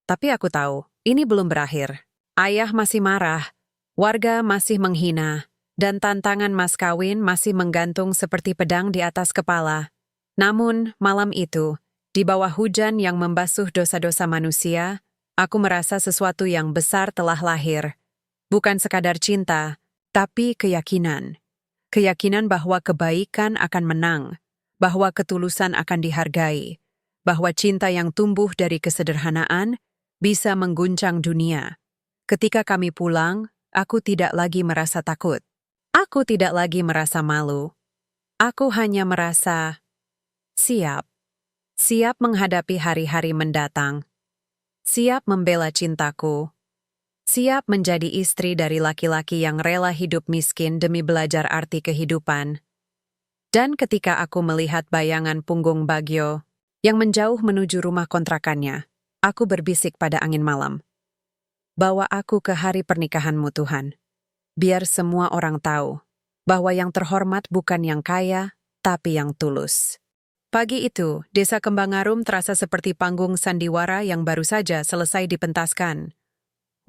Tapi aku tahu, ini belum berakhir. Ayah masih marah, warga masih menghina, dan tantangan mas kawin masih menggantung seperti pedang di atas kepala. Namun, malam itu, di bawah hujan yang membasuh dosa-dosa manusia, aku merasa sesuatu yang besar telah lahir. Bukan sekadar cinta, tapi keyakinan. Keyakinan bahwa kebaikan akan menang, bahwa ketulusan akan dihargai, bahwa cinta yang tumbuh dari kesederhanaan bisa mengguncang dunia. Ketika kami pulang, aku tidak lagi merasa takut. Aku tidak lagi merasa malu. Aku hanya merasa siap. Siap menghadapi hari-hari mendatang. Siap membela cintaku. Siap menjadi istri dari laki-laki yang rela hidup miskin demi belajar arti kehidupan. Dan ketika aku melihat bayangan punggung Bagyo yang menjauh menuju rumah kontrakannya, aku berbisik pada angin malam. Bawa aku ke hari pernikahanmu Tuhan. Biar semua orang tahu bahwa yang terhormat bukan yang kaya, tapi yang tulus. Pagi itu, desa Kembangarum terasa seperti panggung sandiwara yang baru saja selesai dipentaskan.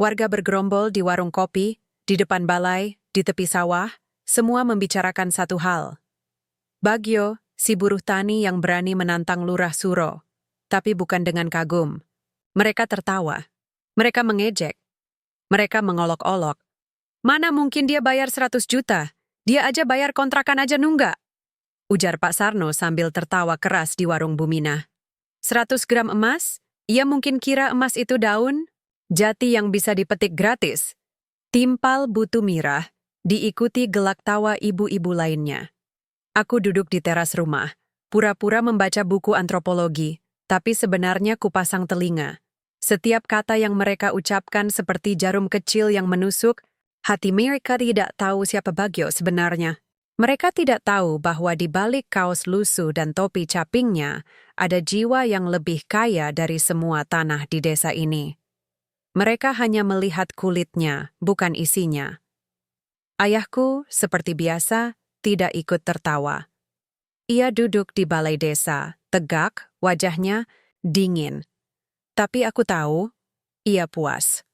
Warga bergerombol di warung kopi, di depan balai, di tepi sawah, semua membicarakan satu hal. Bagyo, si buruh tani yang berani menantang Lurah Suro. Tapi bukan dengan kagum. Mereka tertawa. Mereka mengejek. Mereka mengolok-olok. Mana mungkin dia bayar 100 juta? Dia aja bayar kontrakan aja nunggak. Ujar Pak Sarno sambil tertawa keras di warung Bumina. 100 gram emas? Ia mungkin kira emas itu daun? Jati yang bisa dipetik gratis. Timpal Butu Mirah, diikuti gelak tawa ibu-ibu lainnya. Aku duduk di teras rumah, pura-pura membaca buku antropologi, tapi sebenarnya kupasang telinga. Setiap kata yang mereka ucapkan seperti jarum kecil yang menusuk, hati mereka tidak tahu siapa Bagyo sebenarnya. Mereka tidak tahu bahwa di balik kaos lusuh dan topi capingnya, ada jiwa yang lebih kaya dari semua tanah di desa ini. Mereka hanya melihat kulitnya, bukan isinya. Ayahku, seperti biasa, tidak ikut tertawa. Ia duduk di balai desa, tegak, wajahnya dingin. Tapi aku tahu, ia puas.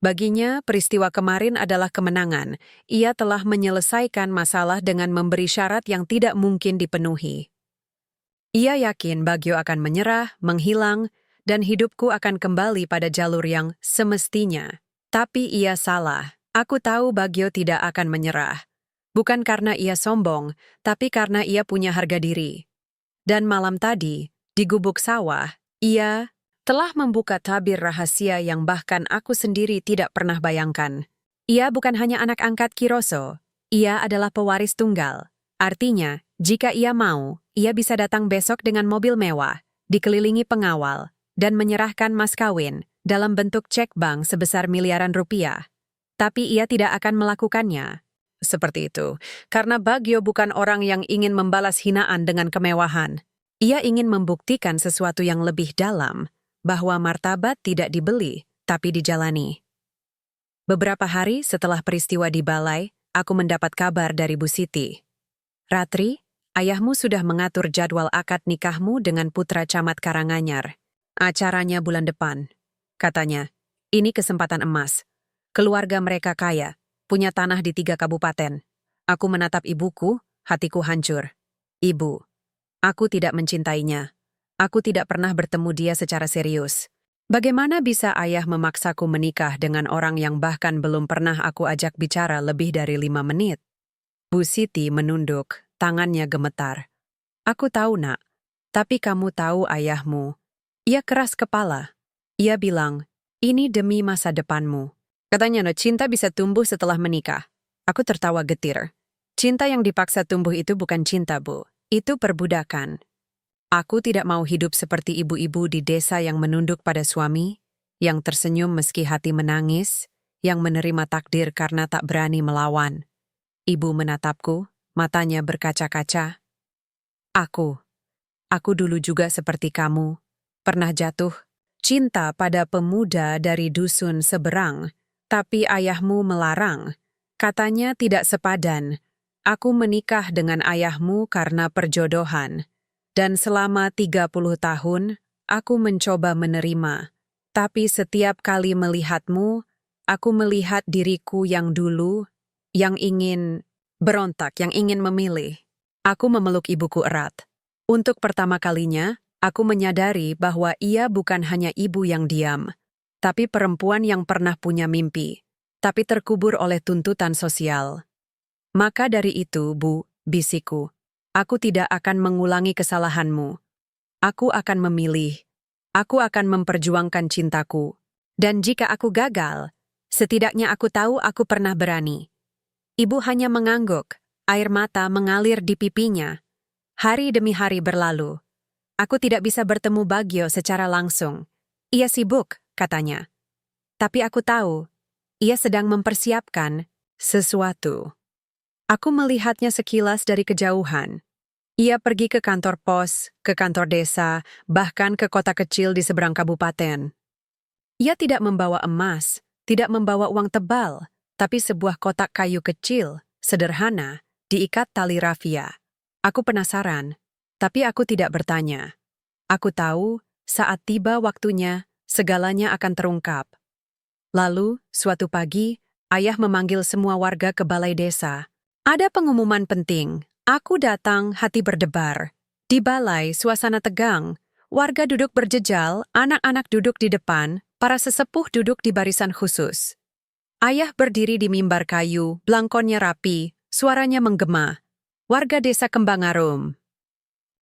Baginya, peristiwa kemarin adalah kemenangan. Ia telah menyelesaikan masalah dengan memberi syarat yang tidak mungkin dipenuhi. Ia yakin Bagyo akan menyerah, menghilang, dan hidupku akan kembali pada jalur yang semestinya. Tapi ia salah. Aku tahu Bagyo tidak akan menyerah. Bukan karena ia sombong, tapi karena ia punya harga diri. Dan malam tadi, di gubuk sawah, ia telah membuka tabir rahasia yang bahkan aku sendiri tidak pernah bayangkan. Ia bukan hanya anak angkat Kiroso, ia adalah pewaris tunggal. Artinya, jika ia mau, ia bisa datang besok dengan mobil mewah, dikelilingi pengawal, dan menyerahkan mas kawin dalam bentuk cek bank sebesar miliaran rupiah. Tapi ia tidak akan melakukannya. Seperti itu, karena Bagyo bukan orang yang ingin membalas hinaan dengan kemewahan. Ia ingin membuktikan sesuatu yang lebih dalam, bahwa martabat tidak dibeli, tapi dijalani. Beberapa hari setelah peristiwa di balai, aku mendapat kabar dari Bu Siti. Ratri, ayahmu sudah mengatur jadwal akad nikahmu dengan putra camat Karanganyar. Acaranya bulan depan. Katanya, ini kesempatan emas. Keluarga mereka kaya, punya tanah di 3 kabupaten. Aku menatap ibuku, hatiku hancur. Ibu, aku tidak mencintainya. Aku tidak pernah bertemu dia secara serius. Bagaimana bisa ayah memaksaku menikah dengan orang yang bahkan belum pernah aku ajak bicara lebih dari 5 menit? Bu Siti menunduk, tangannya gemetar. Aku tahu, Nak. Tapi kamu tahu ayahmu. Ia keras kepala. Ia bilang, ini demi masa depanmu. Katanya, no, cinta bisa tumbuh setelah menikah. Aku tertawa getir. Cinta yang dipaksa tumbuh itu bukan cinta, Bu. Itu perbudakan. Aku tidak mau hidup seperti ibu-ibu di desa yang menunduk pada suami, yang tersenyum meski hati menangis, yang menerima takdir karena tak berani melawan. Ibu menatapku, matanya berkaca-kaca. Aku dulu juga seperti kamu, pernah jatuh cinta pada pemuda dari dusun seberang, tapi ayahmu melarang. Katanya tidak sepadan. Aku menikah dengan ayahmu karena perjodohan. Dan selama 30 tahun, aku mencoba menerima. Tapi setiap kali melihatmu, aku melihat diriku yang dulu, yang ingin berontak, yang ingin memilih. Aku memeluk ibuku erat. Untuk pertama kalinya, aku menyadari bahwa ia bukan hanya ibu yang diam, tapi perempuan yang pernah punya mimpi, tapi terkubur oleh tuntutan sosial. Maka dari itu, Bu, bisikku, aku tidak akan mengulangi kesalahanmu. Aku akan memilih. Aku akan memperjuangkan cintaku. Dan jika aku gagal, setidaknya aku tahu aku pernah berani. Ibu hanya mengangguk, air mata mengalir di pipinya. Hari demi hari berlalu. Aku tidak bisa bertemu Bagyo secara langsung. Ia sibuk, katanya. Tapi aku tahu, ia sedang mempersiapkan sesuatu. Aku melihatnya sekilas dari kejauhan. Ia pergi ke kantor pos, ke kantor desa, bahkan ke kota kecil di seberang kabupaten. Ia tidak membawa emas, tidak membawa uang tebal, tapi sebuah kotak kayu kecil, sederhana, diikat tali rafia. Aku penasaran, tapi aku tidak bertanya. Aku tahu, saat tiba waktunya, segalanya akan terungkap. Lalu, suatu pagi, ayah memanggil semua warga ke balai desa. Ada pengumuman penting. Aku datang, hati berdebar. Di balai, suasana tegang. Warga duduk berjejal, anak-anak duduk di depan, para sesepuh duduk di barisan khusus. Ayah berdiri di mimbar kayu, blangkonnya rapi, suaranya menggema. Warga desa Kembangarum.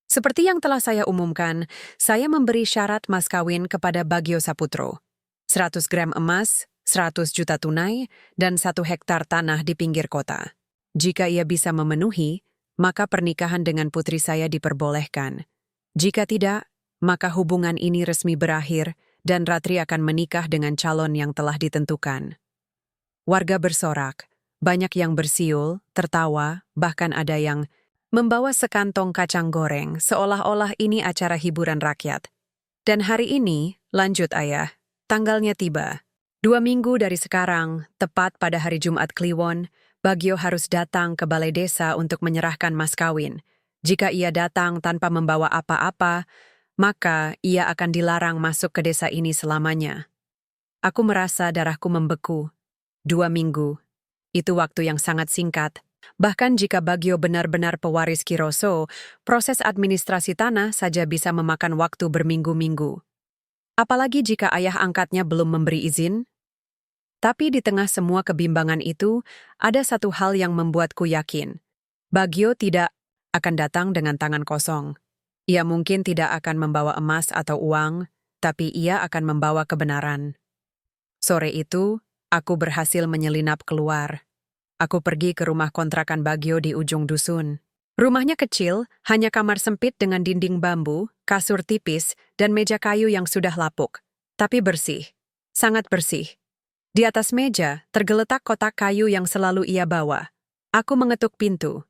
Seperti yang telah saya umumkan, saya memberi syarat mas kawin kepada Bagyo Saputro. 100 gram emas, 100 juta tunai, dan 1 hektar tanah di pinggir kota. Jika ia bisa memenuhi, maka pernikahan dengan putri saya diperbolehkan. Jika tidak, maka hubungan ini resmi berakhir dan Ratri akan menikah dengan calon yang telah ditentukan. Warga bersorak, banyak yang bersiul, tertawa, bahkan ada yang membawa sekantong kacang goreng seolah-olah ini acara hiburan rakyat. Dan hari ini, lanjut ayah, tanggalnya tiba. 2 minggu dari sekarang, tepat pada hari Jumat Kliwon, Bagyo harus datang ke balai desa untuk menyerahkan mas kawin. Jika ia datang tanpa membawa apa-apa, maka ia akan dilarang masuk ke desa ini selamanya. Aku merasa darahku membeku. 2 minggu. Itu waktu yang sangat singkat. Bahkan jika Bagyo benar-benar pewaris Kiroso, proses administrasi tanah saja bisa memakan waktu berminggu-minggu. Apalagi jika ayah angkatnya belum memberi izin. Tapi di tengah semua kebimbangan itu, ada satu hal yang membuatku yakin. Bagyo tidak akan datang dengan tangan kosong. Ia mungkin tidak akan membawa emas atau uang, tapi ia akan membawa kebenaran. Sore itu, aku berhasil menyelinap keluar. Aku pergi ke rumah kontrakan Bagio di ujung dusun. Rumahnya kecil, hanya kamar sempit dengan dinding bambu, kasur tipis, dan meja kayu yang sudah lapuk. Tapi bersih. Sangat bersih. Di atas meja, tergeletak kotak kayu yang selalu ia bawa. Aku mengetuk pintu.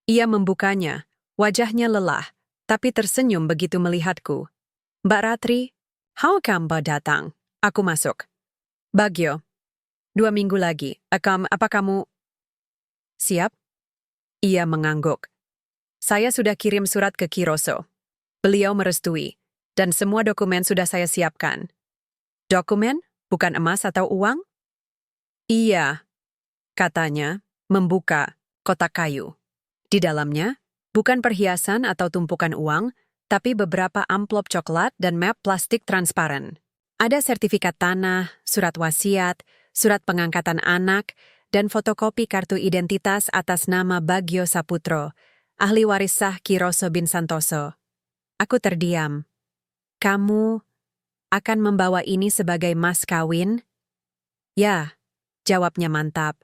Ia membukanya, wajahnya lelah, tapi tersenyum begitu melihatku. "Mbak Ratri, how come Mbak datang?" Aku masuk. "Bagio, 2 minggu lagi. Apa kamu siap?" Ia mengangguk. "Saya sudah kirim surat ke Kiroso. Beliau merestui, dan semua dokumen sudah saya siapkan." "Dokumen? Bukan emas atau uang?" "Iya," katanya, membuka kotak kayu. Di dalamnya, bukan perhiasan atau tumpukan uang, tapi beberapa amplop coklat dan map plastik transparan. Ada sertifikat tanah, surat wasiat, surat pengangkatan anak, dan fotokopi kartu identitas atas nama Bagio Saputro, ahli waris sah Kiroso bin Santoso. Aku terdiam. "Kamu akan membawa ini sebagai mas kawin?" "Ya," jawabnya mantap.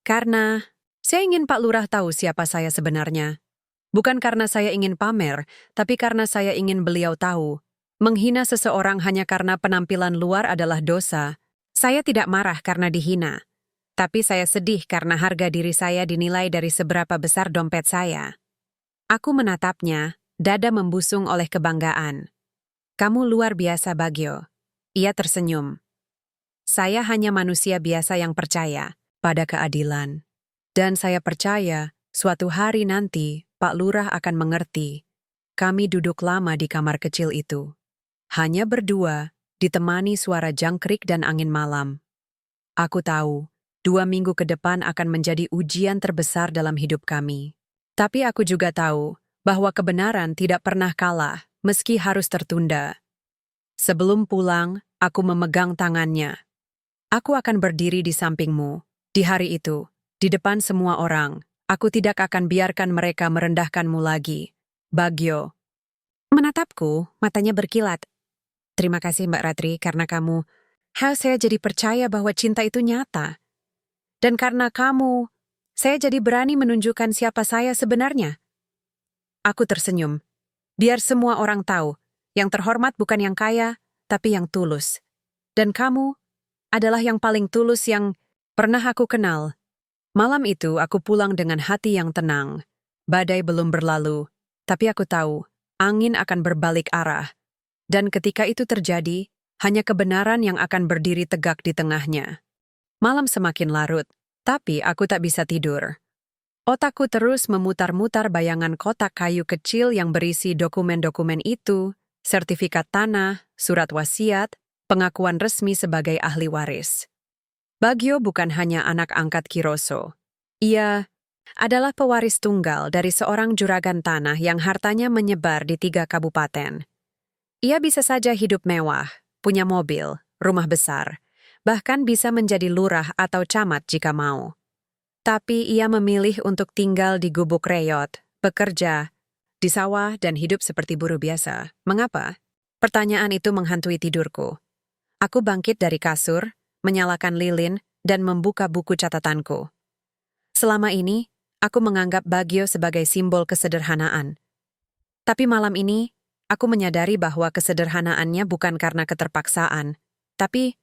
"Karena saya ingin Pak Lurah tahu siapa saya sebenarnya. Bukan karena saya ingin pamer, tapi karena saya ingin beliau tahu. Menghina seseorang hanya karena penampilan luar adalah dosa. Saya tidak marah karena dihina. Tapi saya sedih karena harga diri saya dinilai dari seberapa besar dompet saya." Aku menatapnya, dada membusung oleh kebanggaan. "Kamu luar biasa, Bagio." Ia tersenyum. "Saya hanya manusia biasa yang percaya pada keadilan. Dan saya percaya, suatu hari nanti, Pak Lurah akan mengerti. Kami duduk lama di kamar kecil itu. Hanya berdua, ditemani suara jangkrik dan angin malam. Aku tahu, 2 minggu ke depan akan menjadi ujian terbesar dalam hidup kami. Tapi aku juga tahu bahwa kebenaran tidak pernah kalah, meski harus tertunda. Sebelum pulang, aku memegang tangannya. Aku akan berdiri di sampingmu. Di hari itu, di depan semua orang, aku tidak akan biarkan mereka merendahkanmu lagi. Bagio." Menatapku, matanya berkilat. "Terima kasih Mbak Ratri karena kamu. Saya jadi percaya bahwa cinta itu nyata. Dan karena kamu, saya jadi berani menunjukkan siapa saya sebenarnya." Aku tersenyum. "Biar semua orang tahu, yang terhormat bukan yang kaya, tapi yang tulus. Dan kamu adalah yang paling tulus yang pernah aku kenal." Malam itu aku pulang dengan hati yang tenang. Badai belum berlalu, tapi aku tahu angin akan berbalik arah. Dan ketika itu terjadi, hanya kebenaran yang akan berdiri tegak di tengahnya. Malam semakin larut, tapi aku tak bisa tidur. Otakku terus memutar-mutar bayangan kotak kayu kecil yang berisi dokumen-dokumen itu, sertifikat tanah, surat wasiat, pengakuan resmi sebagai ahli waris. Bagio bukan hanya anak angkat Kiroso. Ia adalah pewaris tunggal dari seorang juragan tanah yang hartanya menyebar di 3 kabupaten. Ia bisa saja hidup mewah, punya mobil, rumah besar, bahkan bisa menjadi lurah atau camat jika mau. Tapi ia memilih untuk tinggal di gubuk reyot, bekerja di sawah dan hidup seperti buruh biasa. Mengapa? Pertanyaan itu menghantui tidurku. Aku bangkit dari kasur, menyalakan lilin, dan membuka buku catatanku. Selama ini, aku menganggap Bagio sebagai simbol kesederhanaan. Tapi malam ini, aku menyadari bahwa kesederhanaannya bukan karena keterpaksaan, tapi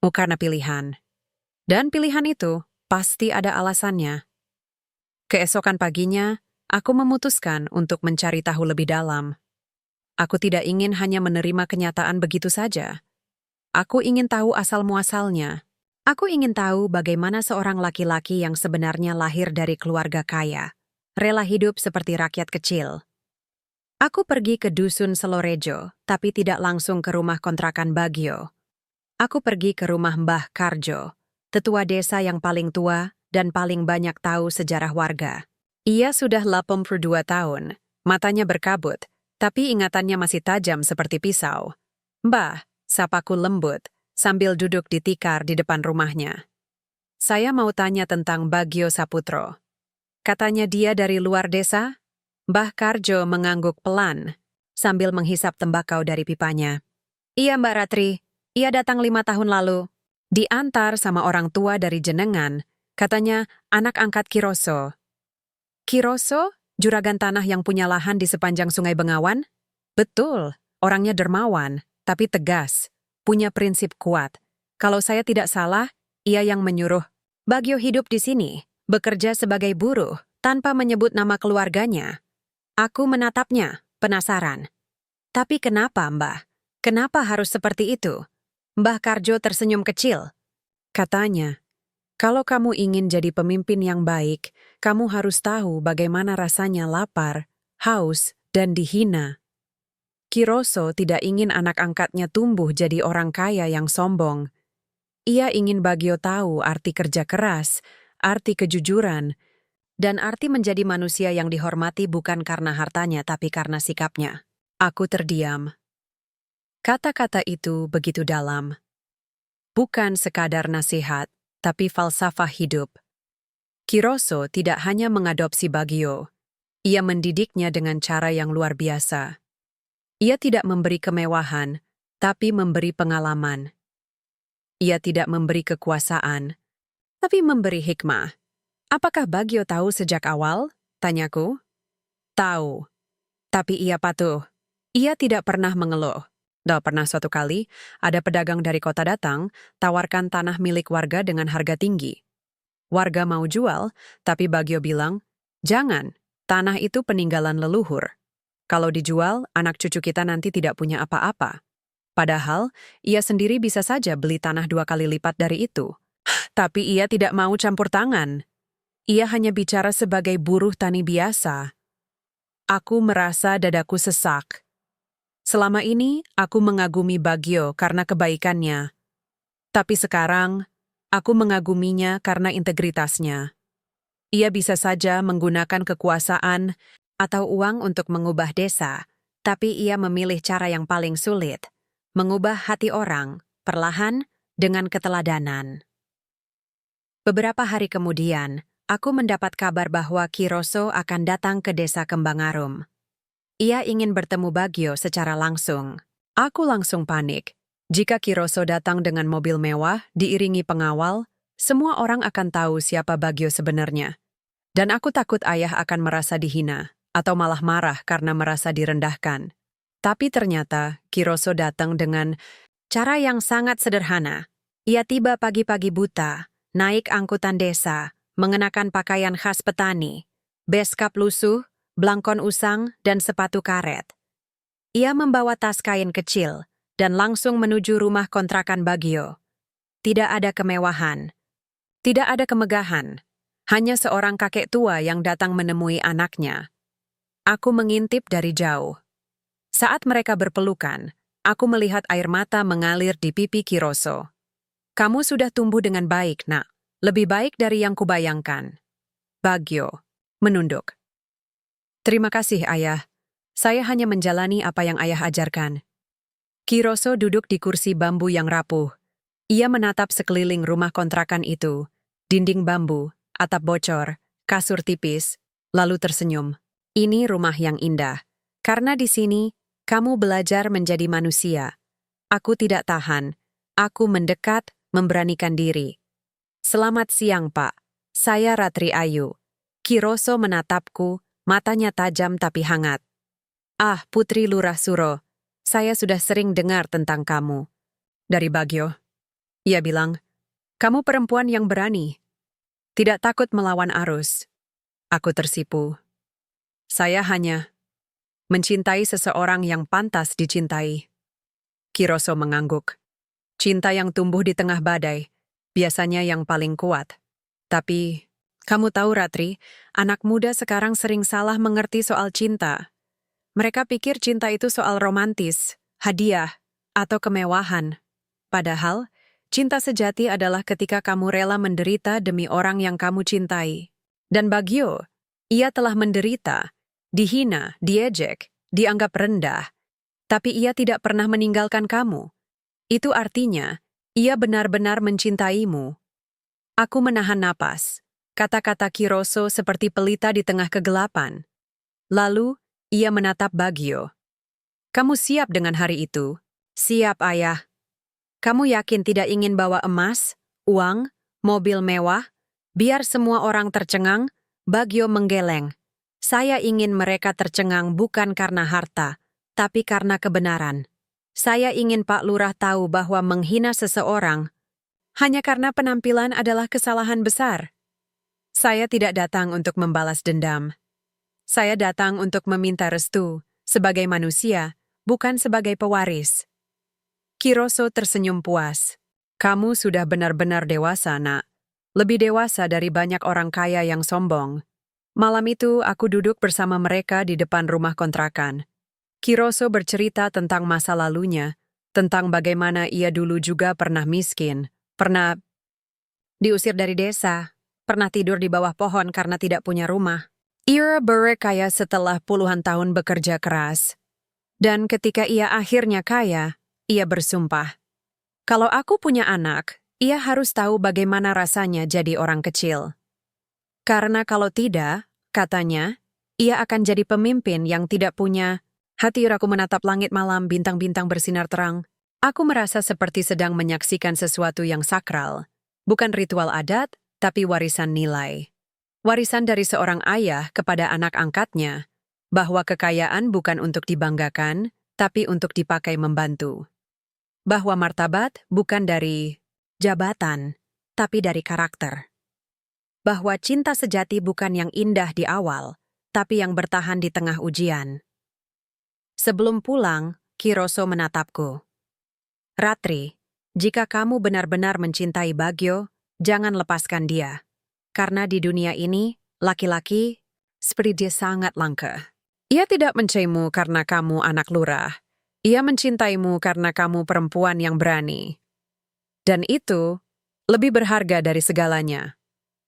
karena pilihan. Dan pilihan itu pasti ada alasannya. Keesokan paginya, aku memutuskan untuk mencari tahu lebih dalam. Aku tidak ingin hanya menerima kenyataan begitu saja. Aku ingin tahu asal-muasalnya. Aku ingin tahu bagaimana seorang laki-laki yang sebenarnya lahir dari keluarga kaya, rela hidup seperti rakyat kecil. Aku pergi ke dusun Selorejo, tapi tidak langsung ke rumah kontrakan Bagio. Aku pergi ke rumah Mbah Karjo, tetua desa yang paling tua dan paling banyak tahu sejarah warga. Ia sudah 82 tahun, matanya berkabut, tapi ingatannya masih tajam seperti pisau. "Mbah," sapaku lembut, sambil duduk di tikar di depan rumahnya. "Saya mau tanya tentang Bagio Saputro. Katanya dia dari luar desa?" Mbah Karjo mengangguk pelan. sambil menghisap tembakau dari pipanya. Iya Mbak Ratri, ia datang 5 tahun lalu. Diantar sama orang tua dari jenengan, katanya anak angkat Kiroso. Kiroso? Juragan tanah yang punya lahan di sepanjang Sungai Bengawan? Betul, orangnya dermawan, tapi tegas, punya prinsip kuat. Kalau saya tidak salah, ia yang menyuruh Bagio hidup di sini, bekerja sebagai buruh, tanpa menyebut nama keluarganya. Aku menatapnya, penasaran. Tapi kenapa, Mbah? Kenapa harus seperti itu? Mbah Karjo tersenyum kecil. Katanya, kalau kamu ingin jadi pemimpin yang baik, kamu harus tahu bagaimana rasanya lapar, haus, dan dihina. Kiroso tidak ingin anak angkatnya tumbuh jadi orang kaya yang sombong. Ia ingin Bagio tahu arti kerja keras, arti kejujuran, dan arti menjadi manusia yang dihormati bukan karena hartanya tapi karena sikapnya. Aku terdiam. Kata-kata itu begitu dalam. Bukan sekadar nasihat, tapi falsafah hidup. Kiroso tidak hanya mengadopsi Bagio, ia mendidiknya dengan cara yang luar biasa. Ia tidak memberi kemewahan, tapi memberi pengalaman. Ia tidak memberi kekuasaan, tapi memberi hikmah. Apakah Bagio tahu sejak awal? Tanyaku. Tahu. Tapi ia patuh. Ia tidak pernah mengeluh. Pernah suatu kali, ada pedagang dari kota datang, tawarkan tanah milik warga dengan harga tinggi. Warga mau jual, tapi Bagio bilang, jangan, tanah itu peninggalan leluhur. Kalau dijual, anak cucu kita nanti tidak punya apa-apa. Padahal, ia sendiri bisa saja beli tanah 2 kali lipat dari itu. Tapi ia tidak mau campur tangan. Ia hanya bicara sebagai buruh tani biasa. Aku merasa dadaku sesak. Selama ini, aku mengagumi Bagio karena kebaikannya. Tapi sekarang, aku mengaguminya karena integritasnya. Ia bisa saja menggunakan kekuasaan atau uang untuk mengubah desa, tapi ia memilih cara yang paling sulit, mengubah hati orang, perlahan, dengan keteladanan. Beberapa hari kemudian, aku mendapat kabar bahwa Kiroso akan datang ke desa Kembangarum. Ia ingin bertemu Bagio secara langsung. Aku langsung panik. Jika Kiroso datang dengan mobil mewah, diiringi pengawal, semua orang akan tahu siapa Bagio sebenarnya. Dan aku takut ayah akan merasa dihina, atau malah marah karena merasa direndahkan. Tapi ternyata, Kiroso datang dengan cara yang sangat sederhana. Ia tiba pagi-pagi buta, naik angkutan desa, mengenakan pakaian khas petani, beskap lusuh, blangkon usang, dan sepatu karet. Ia membawa tas kain kecil dan langsung menuju rumah kontrakan Bagio. Tidak ada kemewahan, tidak ada kemegahan, hanya seorang kakek tua yang datang menemui anaknya. Aku mengintip dari jauh. Saat mereka berpelukan, aku melihat air mata mengalir di pipi Kiroso. Kamu sudah tumbuh dengan baik, Nak. Lebih baik dari yang kubayangkan. Bagio menunduk. Terima kasih, Ayah. Saya hanya menjalani apa yang Ayah ajarkan. Kiroso duduk di kursi bambu yang rapuh. Ia menatap sekeliling rumah kontrakan itu. Dinding bambu, atap bocor, kasur tipis, lalu tersenyum. Ini rumah yang indah. Karena di sini, kamu belajar menjadi manusia. Aku tidak tahan. Aku mendekat, memberanikan diri. Selamat siang, Pak. Saya Ratri Ayu. Kiroso menatapku, matanya tajam tapi hangat. Ah, Putri Lurah Suro, saya sudah sering dengar tentang kamu. Dari Bagio. Ia bilang, kamu perempuan yang berani. Tidak takut melawan arus. Aku tersipu. Saya hanya mencintai seseorang yang pantas dicintai. Kiroso mengangguk. Cinta yang tumbuh di tengah badai, biasanya yang paling kuat. Tapi, kamu tahu Ratri, anak muda sekarang sering salah mengerti soal cinta. Mereka pikir cinta itu soal romantis, hadiah, atau kemewahan. Padahal, cinta sejati adalah ketika kamu rela menderita demi orang yang kamu cintai. Dan Bagio, ia telah menderita, dihina, diejek, dianggap rendah. Tapi ia tidak pernah meninggalkan kamu. Itu artinya, ia benar-benar mencintaimu. Aku menahan napas. Kata-kata Kiroso seperti pelita di tengah kegelapan. Lalu, ia menatap Bagio. Kamu siap dengan hari itu? Siap, Ayah. Kamu yakin tidak ingin bawa emas, uang, mobil mewah? Biar semua orang tercengang, Bagyo menggeleng. Saya ingin mereka tercengang bukan karena harta, tapi karena kebenaran. Saya ingin Pak Lurah tahu bahwa menghina seseorang hanya karena penampilan adalah kesalahan besar. Saya tidak datang untuk membalas dendam. Saya datang untuk meminta restu, sebagai manusia, bukan sebagai pewaris. Kiroso tersenyum puas. Kamu sudah benar-benar dewasa, Nak. Lebih dewasa dari banyak orang kaya yang sombong. Malam itu aku duduk bersama mereka di depan rumah kontrakan. Kiroso bercerita tentang masa lalunya, tentang bagaimana ia dulu juga pernah miskin, pernah diusir dari desa, pernah tidur di bawah pohon karena tidak punya rumah. Ia berkaya setelah puluhan tahun bekerja keras. Dan ketika ia akhirnya kaya, ia bersumpah, kalau aku punya anak, ia harus tahu bagaimana rasanya jadi orang kecil. Karena kalau tidak, katanya, ia akan jadi pemimpin yang tidak punya hati. Aku menatap langit malam, bintang-bintang bersinar terang. Aku merasa seperti sedang menyaksikan sesuatu yang sakral. Bukan ritual adat, tapi warisan nilai. Warisan dari seorang ayah kepada anak angkatnya, bahwa kekayaan bukan untuk dibanggakan, tapi untuk dipakai membantu. Bahwa martabat bukan dari jabatan, tapi dari karakter. Bahwa cinta sejati bukan yang indah di awal, tapi yang bertahan di tengah ujian. Sebelum pulang, Kiroso menatapku. Ratri, jika kamu benar-benar mencintai Bagyo, jangan lepaskan dia. Karena di dunia ini, laki-laki, seperti dia sangat langka. Ia tidak mencintaimu karena kamu anak lurah. Ia mencintaimu karena kamu perempuan yang berani. Dan itu lebih berharga dari segalanya.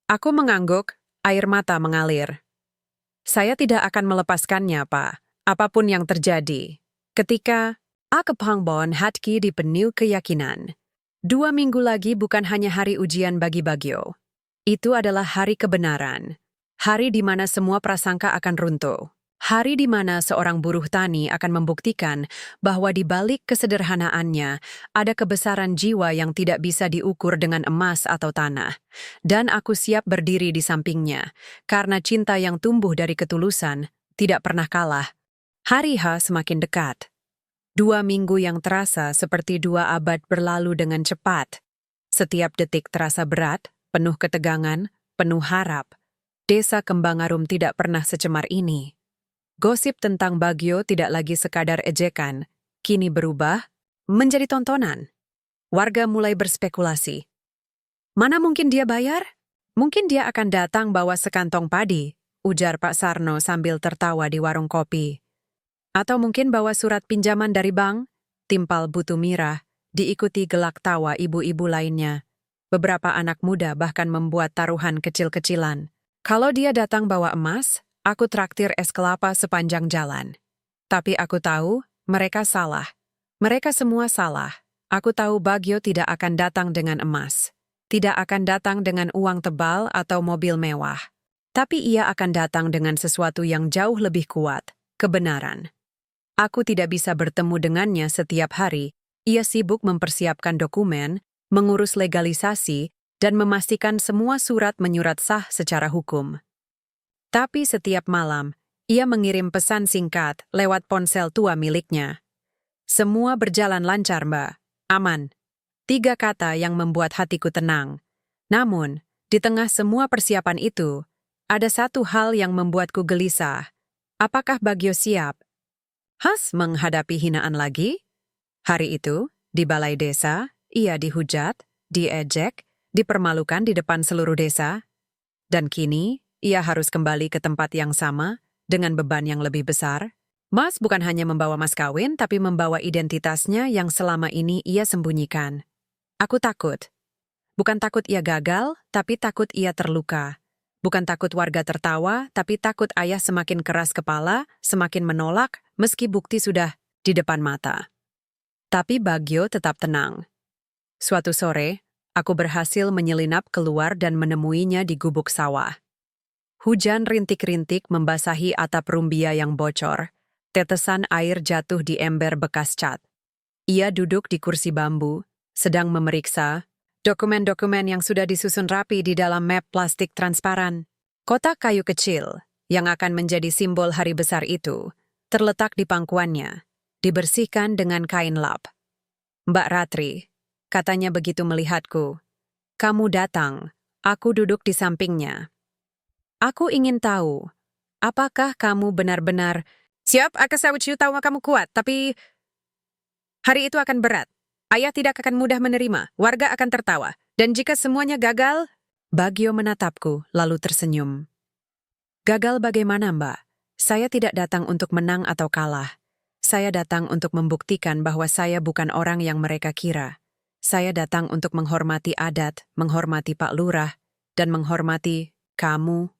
Aku mengangguk, air mata mengalir. Saya tidak akan melepaskannya, Pak, apapun yang terjadi. Ketika aku pangbon hati dipenuhi keyakinan. 2 minggu lagi bukan hanya hari ujian bagi Bagyo. Itu adalah hari kebenaran. Hari di mana semua prasangka akan runtuh. Hari di mana seorang buruh tani akan membuktikan bahwa di balik kesederhanaannya ada kebesaran jiwa yang tidak bisa diukur dengan emas atau tanah. Dan aku siap berdiri di sampingnya, karena cinta yang tumbuh dari ketulusan tidak pernah kalah. Hari H semakin dekat. 2 minggu yang terasa seperti 2 abad berlalu dengan cepat. Setiap detik terasa berat, penuh ketegangan, penuh harap. Desa Kembangarum tidak pernah secemar ini. Gosip tentang Bagyo tidak lagi sekadar ejekan, kini berubah menjadi tontonan. Warga mulai berspekulasi. Mana mungkin dia bayar? Mungkin dia akan datang bawa sekantong padi, ujar Pak Sarno sambil tertawa di warung kopi. Atau mungkin bawa surat pinjaman dari bank, timpal Butu Mirah, diikuti gelak tawa ibu-ibu lainnya. Beberapa anak muda bahkan membuat taruhan kecil-kecilan. Kalau dia datang bawa emas, aku traktir es kelapa sepanjang jalan. Tapi aku tahu, mereka salah. Mereka semua salah. Aku tahu Bagyo tidak akan datang dengan emas. Tidak akan datang dengan uang tebal atau mobil mewah. Tapi ia akan datang dengan sesuatu yang jauh lebih kuat, kebenaran. Aku tidak bisa bertemu dengannya setiap hari. Ia sibuk mempersiapkan dokumen, mengurus legalisasi, dan memastikan semua surat menyurat sah secara hukum. Tapi setiap malam, ia mengirim pesan singkat lewat ponsel tua miliknya. Semua berjalan lancar, Mbak. Aman. 3 kata yang membuat hatiku tenang. Namun, di tengah semua persiapan itu, ada satu hal yang membuatku gelisah. Apakah Bagyo siap? Menghadapi hinaan lagi? Hari itu, di balai desa, ia dihujat, diejek, dipermalukan di depan seluruh desa. Dan kini, ia harus kembali ke tempat yang sama, dengan beban yang lebih besar. Mas bukan hanya membawa mas kawin, tapi membawa identitasnya yang selama ini ia sembunyikan. Aku takut. Bukan takut ia gagal, tapi takut ia terluka. Bukan takut warga tertawa, tapi takut ayah semakin keras kepala, semakin menolak, meski bukti sudah di depan mata. Tapi Bagyo tetap tenang. Suatu sore, aku berhasil menyelinap keluar dan menemuinya di gubuk sawah. Hujan rintik-rintik membasahi atap rumbia yang bocor. Tetesan air jatuh di ember bekas cat. Ia duduk di kursi bambu, sedang memeriksa dokumen-dokumen yang sudah disusun rapi di dalam map plastik transparan. Kotak kayu kecil, yang akan menjadi simbol hari besar itu, terletak di pangkuannya, dibersihkan dengan kain lap. "Mbak Ratri," katanya begitu melihatku. "Kamu datang." Aku duduk di sampingnya. "Aku ingin tahu, apakah kamu benar-benar..." "Siap, aku tahu kamu kuat, tapi hari itu akan berat. Ayah tidak akan mudah menerima, warga akan tertawa. Dan jika semuanya gagal..." Bagio menatapku, lalu tersenyum. "Gagal bagaimana, Mbak? Saya tidak datang untuk menang atau kalah. Saya datang untuk membuktikan bahwa saya bukan orang yang mereka kira. Saya datang untuk menghormati adat, menghormati Pak Lurah, dan menghormati kamu.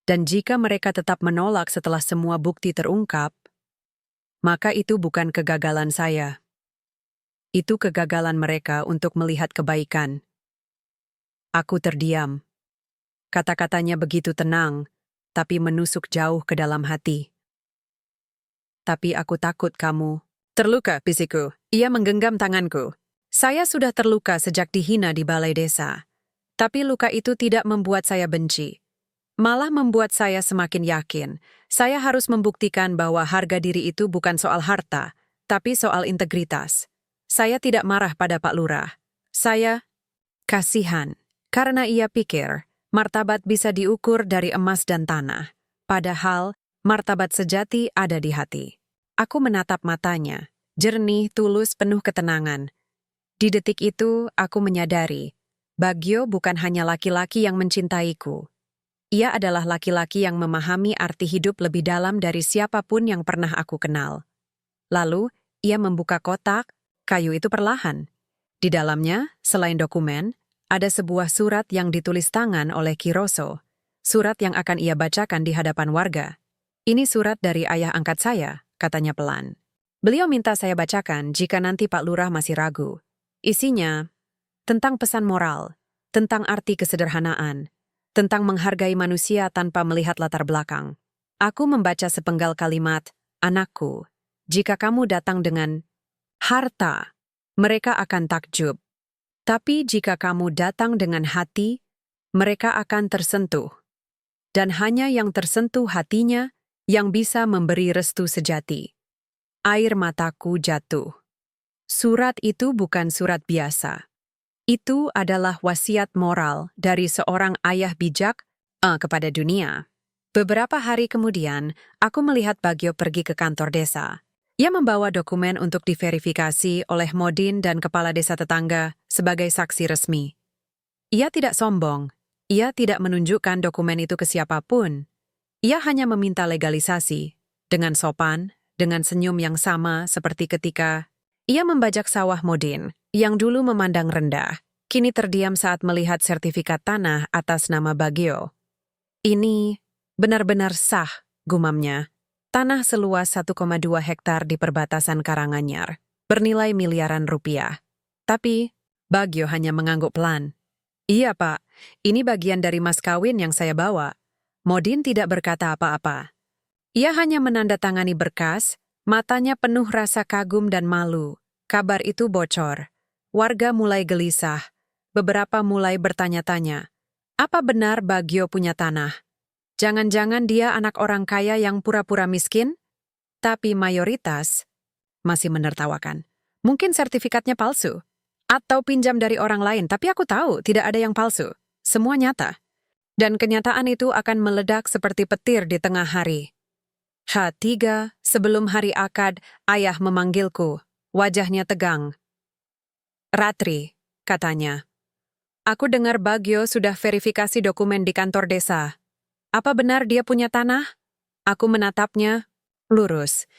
Dan jika mereka tetap menolak setelah semua bukti terungkap, maka itu bukan kegagalan saya. Itu kegagalan mereka untuk melihat kebaikan." Aku terdiam. Kata-katanya begitu tenang, tapi menusuk jauh ke dalam hati. "Tapi aku takut kamu..." "Terluka," bisikku. Ia menggenggam tanganku. "Saya sudah terluka sejak dihina di balai desa. Tapi luka itu tidak membuat saya benci. Malah membuat saya semakin yakin. Saya harus membuktikan bahwa harga diri itu bukan soal harta, tapi soal integritas. Saya tidak marah pada Pak Lurah. Saya kasihan. Karena ia pikir, martabat bisa diukur dari emas dan tanah. Padahal, martabat sejati ada di hati. Aku menatap matanya, jernih, tulus, penuh ketenangan. Di detik itu, aku menyadari, Bagio bukan hanya laki-laki yang mencintaiku. Ia adalah laki-laki yang memahami arti hidup lebih dalam dari siapapun yang pernah aku kenal. Lalu, ia membuka kotak, kayu itu perlahan. Di dalamnya, selain dokumen, ada sebuah surat yang ditulis tangan oleh Kiroso. Surat yang akan ia bacakan di hadapan warga. "Ini surat dari ayah angkat saya," katanya pelan. "Beliau minta saya bacakan jika nanti Pak Lurah masih ragu. Isinya tentang pesan moral, tentang arti kesederhanaan, tentang menghargai manusia tanpa melihat latar belakang." Aku membaca sepenggal kalimat, "Anakku, jika kamu datang dengan harta, mereka akan takjub. Tapi jika kamu datang dengan hati, mereka akan tersentuh. Dan hanya yang tersentuh hatinya yang bisa memberi restu sejati." Air mataku jatuh. Surat itu bukan surat biasa. Itu adalah wasiat moral dari seorang ayah bijak kepada dunia. Beberapa hari kemudian, aku melihat Bagio pergi ke kantor desa. Ia membawa dokumen untuk diverifikasi oleh Modin dan kepala desa tetangga sebagai saksi resmi. Ia tidak sombong. Ia tidak menunjukkan dokumen itu ke siapapun. Ia hanya meminta legalisasi, dengan sopan, dengan senyum yang sama seperti ketika ia membajak sawah Modin, yang dulu memandang rendah, kini terdiam saat melihat sertifikat tanah atas nama Bagio. "Ini benar-benar sah," gumamnya. "Tanah seluas 1,2 hektar di perbatasan Karanganyar, bernilai miliaran rupiah." Tapi Bagio hanya mengangguk pelan. "Iya, Pak, ini bagian dari mas kawin yang saya bawa." Modin tidak berkata apa-apa. Ia hanya menandatangani berkas, matanya penuh rasa kagum dan malu. Kabar itu bocor. Warga mulai gelisah. Beberapa mulai bertanya-tanya, apa benar Bagio punya tanah? Jangan-jangan dia anak orang kaya yang pura-pura miskin? Tapi mayoritas masih menertawakan. Mungkin sertifikatnya palsu. Atau pinjam dari orang lain, tapi aku tahu tidak ada yang palsu. Semua nyata. Dan kenyataan itu akan meledak seperti petir di tengah hari. H3, sebelum hari akad, ayah memanggilku. Wajahnya tegang. "Ratri," katanya. "Aku dengar Bagio sudah verifikasi dokumen di kantor desa. Apa benar dia punya tanah?" Aku menatapnya, lurus.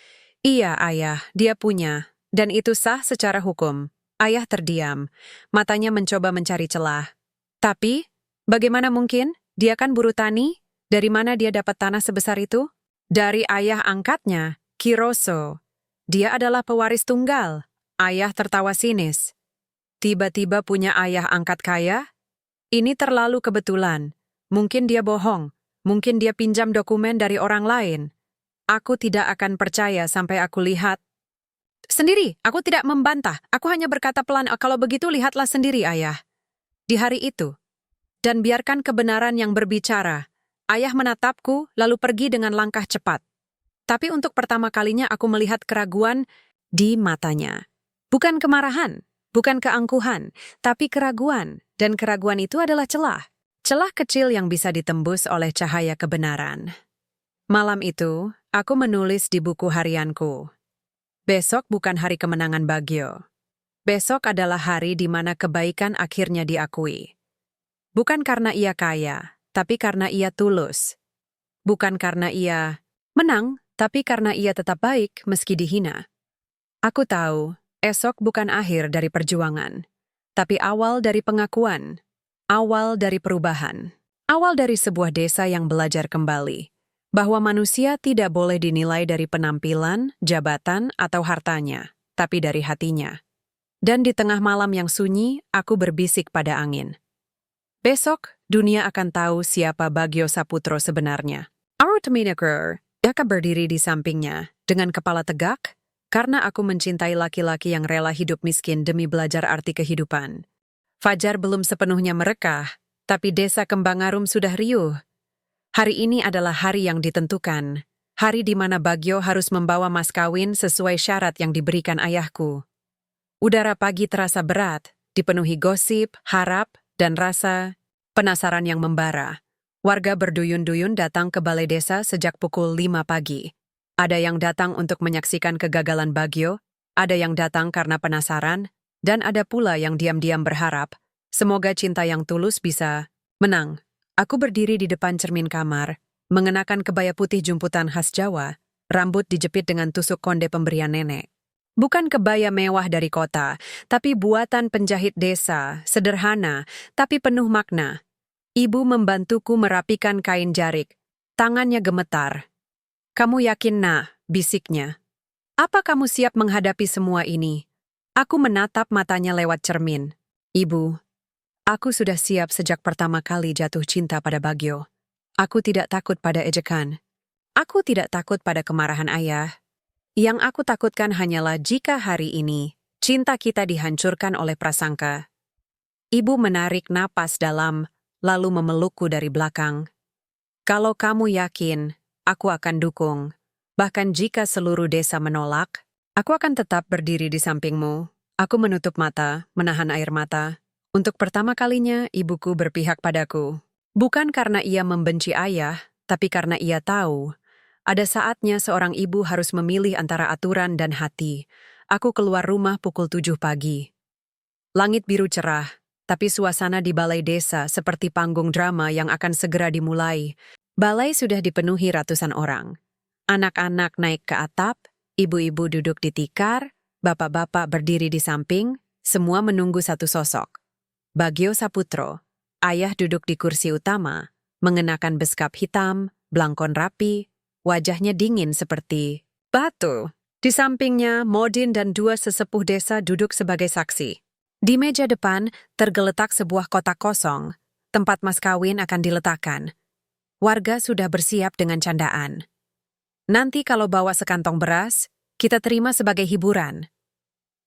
"Iya, ayah, dia punya. Dan itu sah secara hukum." Ayah terdiam. Matanya mencoba mencari celah. "Tapi, bagaimana mungkin? Dia kan buruh tani. Dari mana dia dapat tanah sebesar itu?" "Dari ayah angkatnya, Kiroso. Dia adalah pewaris tunggal." Ayah tertawa sinis. "Tiba-tiba punya ayah angkat kaya? Ini terlalu kebetulan. Mungkin dia bohong. Mungkin dia pinjam dokumen dari orang lain." Aku tidak akan percaya sampai aku lihat. Sendiri, aku tidak membantah. Aku hanya berkata pelan, kalau begitu lihatlah sendiri, Ayah. Di hari itu, dan biarkan kebenaran yang berbicara. Ayah menatapku, lalu pergi dengan langkah cepat. Tapi untuk pertama kalinya aku melihat keraguan di matanya. Bukan kemarahan, bukan keangkuhan, tapi keraguan. Dan keraguan itu adalah celah. Celah kecil yang bisa ditembus oleh cahaya kebenaran. Malam itu, aku menulis di buku harianku. Besok bukan hari kemenangan Bagyo. Besok adalah hari di mana kebaikan akhirnya diakui. Bukan karena ia kaya, tapi karena ia tulus. Bukan karena ia menang, tapi karena ia tetap baik meski dihina. Aku tahu, esok bukan akhir dari perjuangan, tapi awal dari pengakuan, awal dari perubahan, awal dari sebuah desa yang belajar kembali, bahwa manusia tidak boleh dinilai dari penampilan, jabatan, atau hartanya, tapi dari hatinya. Dan di tengah malam yang sunyi, aku berbisik pada angin. Besok, dunia akan tahu siapa Bagyo Saputro sebenarnya. Arutminaker, Daka berdiri di sampingnya, dengan kepala tegak, karena aku mencintai laki-laki yang rela hidup miskin demi belajar arti kehidupan. Fajar belum sepenuhnya merekah, tapi desa Kembangarum sudah riuh. Hari ini adalah hari yang ditentukan, hari di mana Bagyo harus membawa mas kawin sesuai syarat yang diberikan ayahku. Udara pagi terasa berat, dipenuhi gosip, harap, dan rasa penasaran yang membara. Warga berduyun-duyun datang ke balai desa sejak pukul 5 pagi. Ada yang datang untuk menyaksikan kegagalan Bagyo, ada yang datang karena penasaran, dan ada pula yang diam-diam berharap, semoga cinta yang tulus bisa menang. Aku berdiri di depan cermin kamar, mengenakan kebaya putih jumputan khas Jawa, rambut dijepit dengan tusuk konde pemberian nenek. Bukan kebaya mewah dari kota, tapi buatan penjahit desa, sederhana, tapi penuh makna. Ibu membantuku merapikan kain jarik. Tangannya gemetar. "Kamu yakin, Nak?" bisiknya. "Apa kamu siap menghadapi semua ini?" Aku menatap matanya lewat cermin. "Ibu, aku sudah siap sejak pertama kali jatuh cinta pada Bagyo. Aku tidak takut pada ejekan. Aku tidak takut pada kemarahan ayah. Yang aku takutkan hanyalah jika hari ini cinta kita dihancurkan oleh prasangka." Ibu menarik napas dalam, lalu memelukku dari belakang. "Kalau kamu yakin, aku akan dukung. Bahkan jika seluruh desa menolak, aku akan tetap berdiri di sampingmu." Aku menutup mata, menahan air mata. Untuk pertama kalinya, ibuku berpihak padaku. Bukan karena ia membenci ayah, tapi karena ia tahu ada saatnya seorang ibu harus memilih antara aturan dan hati. Aku keluar rumah pukul 7 pagi. Langit biru cerah, tapi suasana di balai desa seperti panggung drama yang akan segera dimulai. Balai sudah dipenuhi ratusan orang. Anak-anak naik ke atap, ibu-ibu duduk di tikar, bapak-bapak berdiri di samping, semua menunggu satu sosok. Bagyo Saputro, ayah duduk di kursi utama, mengenakan beskap hitam, blangkon rapi, wajahnya dingin seperti batu. Di sampingnya, Modin dan dua sesepuh desa duduk sebagai saksi. Di meja depan, tergeletak sebuah kotak kosong. Tempat mas kawin akan diletakkan. Warga sudah bersiap dengan candaan. "Nanti kalau bawa sekantong beras, kita terima sebagai hiburan,"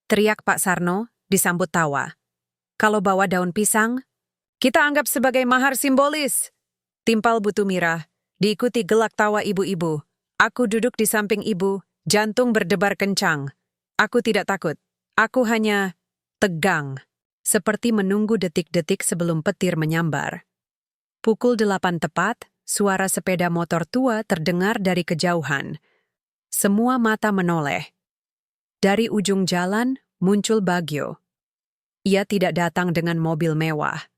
teriak Pak Sarno, disambut tawa. "Kalau bawa daun pisang, kita anggap sebagai mahar simbolis," timpal Bu Tumirah. Diikuti gelak tawa ibu-ibu. Aku duduk di samping ibu, jantung berdebar kencang. Aku tidak takut. Aku hanya tegang, seperti menunggu detik-detik sebelum petir menyambar. Pukul 8 tepat, suara sepeda motor tua terdengar dari kejauhan. Semua mata menoleh. Dari ujung jalan muncul Bagyo. Ia tidak datang dengan mobil mewah.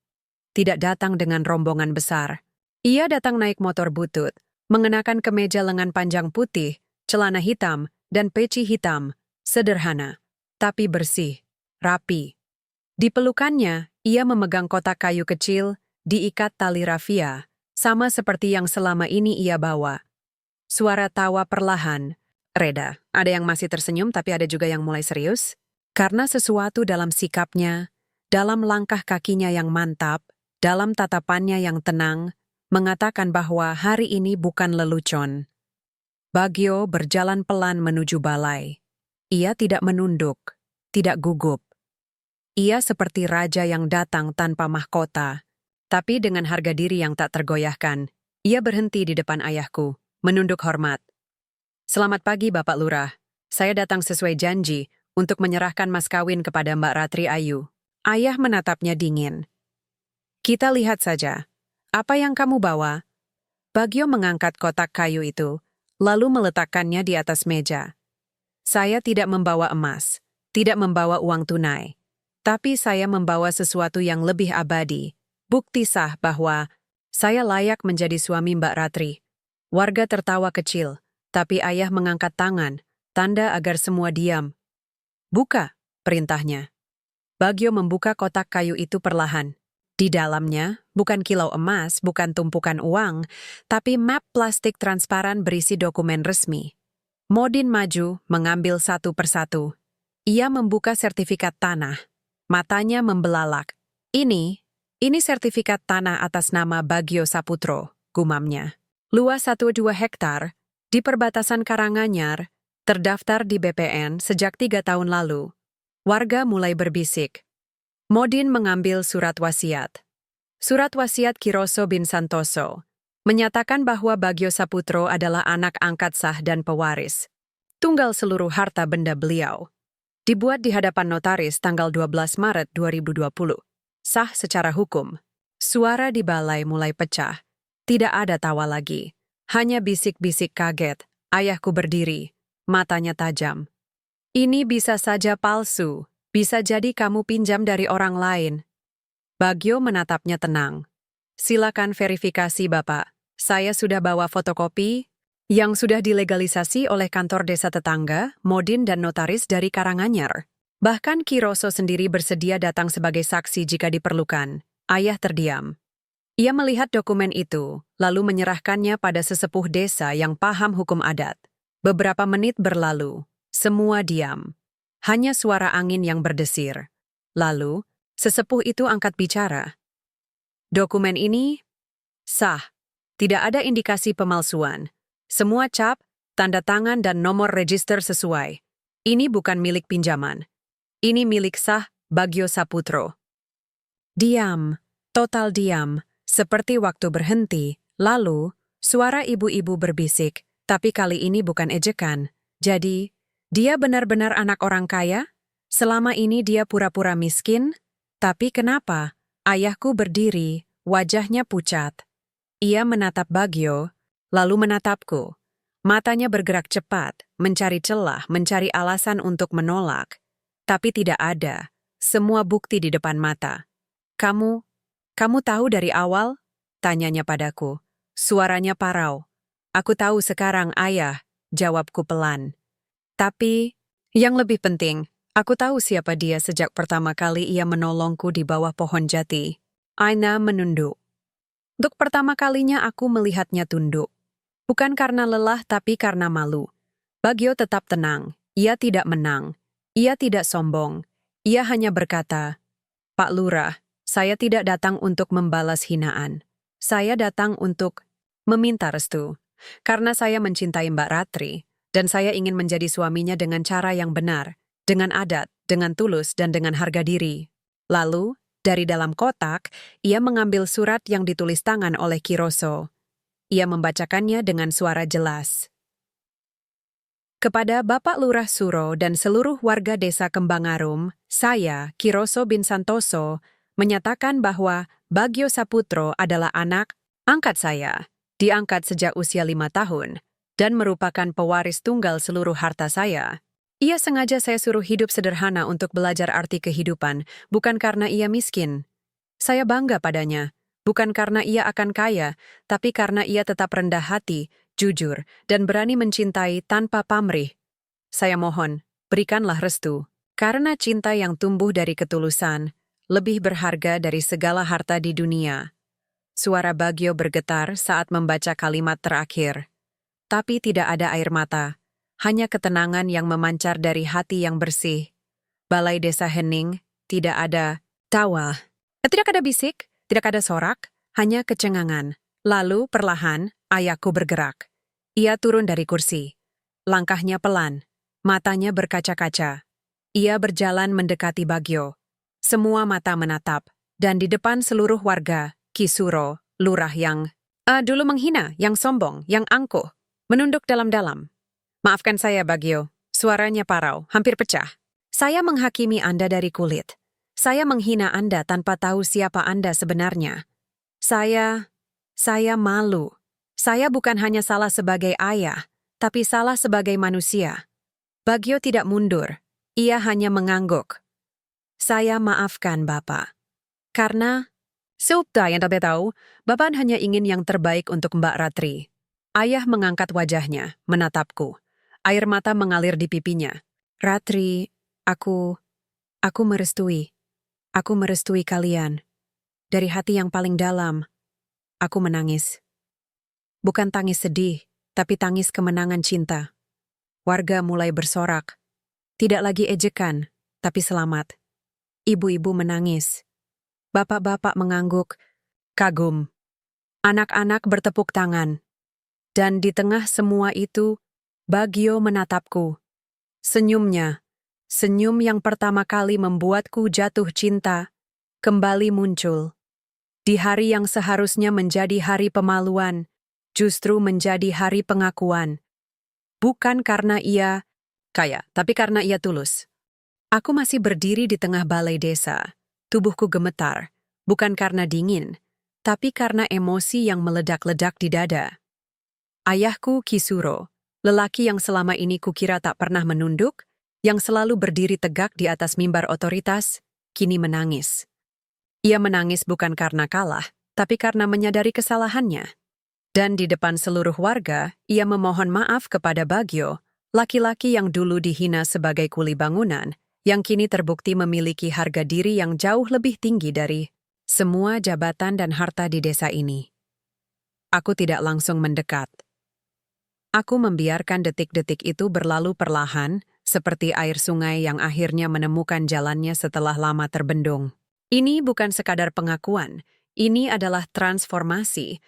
Tidak datang dengan rombongan besar. Ia datang naik motor butut, mengenakan kemeja lengan panjang putih, celana hitam, dan peci hitam, sederhana, tapi bersih, rapi. Di pelukannya, ia memegang kotak kayu kecil, diikat tali rafia, sama seperti yang selama ini ia bawa. Suara tawa perlahan, reda. Ada yang masih tersenyum tapi ada juga yang mulai serius. Karena sesuatu dalam sikapnya, dalam langkah kakinya yang mantap, dalam tatapannya yang tenang, mengatakan bahwa hari ini bukan lelucon. Bagio berjalan pelan menuju balai. Ia tidak menunduk, tidak gugup. Ia seperti raja yang datang tanpa mahkota. Tapi dengan harga diri yang tak tergoyahkan, ia berhenti di depan ayahku, menunduk hormat. Selamat pagi, Bapak Lurah. Saya datang sesuai janji untuk menyerahkan mas kawin kepada Mbak Ratri Ayu. Ayah menatapnya dingin. Kita lihat saja. Apa yang kamu bawa? Bagio mengangkat kotak kayu itu, lalu meletakkannya di atas meja. Saya tidak membawa emas, tidak membawa uang tunai. Tapi saya membawa sesuatu yang lebih abadi. Bukti sah bahwa saya layak menjadi suami Mbak Ratri. Warga tertawa kecil, tapi ayah mengangkat tangan, tanda agar semua diam. Buka, perintahnya. Bagio membuka kotak kayu itu perlahan. Di dalamnya, bukan kilau emas, bukan tumpukan uang, tapi map plastik transparan berisi dokumen resmi. Modin maju, mengambil satu persatu. Ia membuka sertifikat tanah. Matanya membelalak. Ini sertifikat tanah atas nama Bagio Saputro, gumamnya. Luas 1,2 hektar, di perbatasan Karanganyar, terdaftar di BPN sejak 3 tahun lalu. Warga mulai berbisik. Modin mengambil surat wasiat. Surat wasiat Kiroso bin Santoso menyatakan bahwa Bagio Saputro adalah anak angkat sah dan pewaris. Tunggal seluruh harta benda beliau. Dibuat di hadapan notaris tanggal 12 Maret 2020. Sah secara hukum. Suara di balai mulai pecah. Tidak ada tawa lagi. Hanya bisik-bisik kaget. Ayahku berdiri. Matanya tajam. Ini bisa saja palsu. Bisa jadi kamu pinjam dari orang lain. Bagio menatapnya tenang. Silakan verifikasi, Bapak. Saya sudah bawa fotokopi yang sudah dilegalisasi oleh kantor desa tetangga, Modin dan notaris dari Karanganyar. Bahkan Kiroso sendiri bersedia datang sebagai saksi jika diperlukan. Ayah terdiam. Ia melihat dokumen itu, lalu menyerahkannya pada sesepuh desa yang paham hukum adat. Beberapa menit berlalu, semua diam. Hanya suara angin yang berdesir. Lalu, sesepuh itu angkat bicara. Dokumen ini sah. Tidak ada indikasi pemalsuan. Semua cap, tanda tangan dan nomor register sesuai. Ini bukan milik pinjaman. Ini milik sah Bagio Saputro. Diam, total diam, seperti waktu berhenti. Lalu, suara ibu-ibu berbisik, tapi kali ini bukan ejekan. Jadi, dia benar-benar anak orang kaya? Selama ini dia pura-pura miskin? Tapi kenapa? Ayahku berdiri, wajahnya pucat. Ia menatap Bagio, lalu menatapku. Matanya bergerak cepat, mencari celah, mencari alasan untuk menolak. Tapi tidak ada. Semua bukti di depan mata. Kamu tahu dari awal? Tanyanya padaku. Suaranya parau. Aku tahu sekarang, Ayah, jawabku pelan. Tapi, yang lebih penting, aku tahu siapa dia sejak pertama kali ia menolongku di bawah pohon jati. Aina menunduk. Untuk pertama kalinya aku melihatnya tunduk. Bukan karena lelah tapi karena malu. Bagio tetap tenang. Ia tidak menang. Ia tidak sombong. Ia hanya berkata, Pak Lurah, saya tidak datang untuk membalas hinaan. Saya datang untuk meminta restu. Karena saya mencintai Mbak Ratri, dan saya ingin menjadi suaminya dengan cara yang benar, dengan adat, dengan tulus, dan dengan harga diri. Lalu, dari dalam kotak, ia mengambil surat yang ditulis tangan oleh Kiroso. Ia membacakannya dengan suara jelas. Kepada Bapak Lurah Suro dan seluruh warga desa Kembangarum, saya, Kiroso bin Santoso, menyatakan bahwa Bagio Saputro adalah anak angkat saya, diangkat sejak usia 5 tahun, dan merupakan pewaris tunggal seluruh harta saya. Ia sengaja saya suruh hidup sederhana untuk belajar arti kehidupan, bukan karena ia miskin. Saya bangga padanya, bukan karena ia akan kaya, tapi karena ia tetap rendah hati, jujur, dan berani mencintai tanpa pamrih. Saya mohon, berikanlah restu, karena cinta yang tumbuh dari ketulusan lebih berharga dari segala harta di dunia. Suara Bagio bergetar saat membaca kalimat terakhir. Tapi tidak ada air mata, hanya ketenangan yang memancar dari hati yang bersih. Balai desa hening, tidak ada tawa. Tidak ada bisik, tidak ada sorak, hanya kecengangan. Lalu perlahan, ayahku bergerak. Ia turun dari kursi. Langkahnya pelan, matanya berkaca-kaca. Ia berjalan mendekati Bagyo. Semua mata menatap, dan di depan seluruh warga, Kisuro, lurah yang dulu menghina, yang sombong, yang angkuh, menunduk dalam-dalam. Maafkan saya, Bagyo. Suaranya parau, hampir pecah. Saya menghakimi Anda dari kulit. Saya menghina Anda tanpa tahu siapa Anda sebenarnya. Saya malu. Saya bukan hanya salah sebagai ayah, tapi salah sebagai manusia. Bagyo tidak mundur. Ia hanya mengangguk. Saya maafkan Bapak. Karena, seupta yang tak tahu, Bapak hanya ingin yang terbaik untuk Mbak Ratri. Ayah mengangkat wajahnya, menatapku. Air mata mengalir di pipinya. Ratri, aku merestui. Aku merestui kalian. Dari hati yang paling dalam, aku menangis. Bukan tangis sedih, tapi tangis kemenangan cinta. Warga mulai bersorak. Tidak lagi ejekan, tapi selamat. Ibu-ibu menangis. Bapak-bapak mengangguk, kagum. Anak-anak bertepuk tangan. Dan di tengah semua itu, Bagyo menatapku. Senyumnya, senyum yang pertama kali membuatku jatuh cinta, kembali muncul. Di hari yang seharusnya menjadi hari pemaluan, justru menjadi hari pengakuan. Bukan karena ia kaya, tapi karena ia tulus. Aku masih berdiri di tengah balai desa. Tubuhku gemetar, bukan karena dingin, tapi karena emosi yang meledak-ledak di dada. Ayahku Kisuro, lelaki yang selama ini kukira tak pernah menunduk, yang selalu berdiri tegak di atas mimbar otoritas, kini menangis. Ia menangis bukan karena kalah, tapi karena menyadari kesalahannya. Dan di depan seluruh warga, ia memohon maaf kepada Bagyo, laki-laki yang dulu dihina sebagai kuli bangunan, yang kini terbukti memiliki harga diri yang jauh lebih tinggi dari semua jabatan dan harta di desa ini. Aku tidak langsung mendekat. Aku membiarkan detik-detik itu berlalu perlahan, seperti air sungai yang akhirnya menemukan jalannya setelah lama terbendung. Ini bukan sekadar pengakuan, ini adalah transformasi.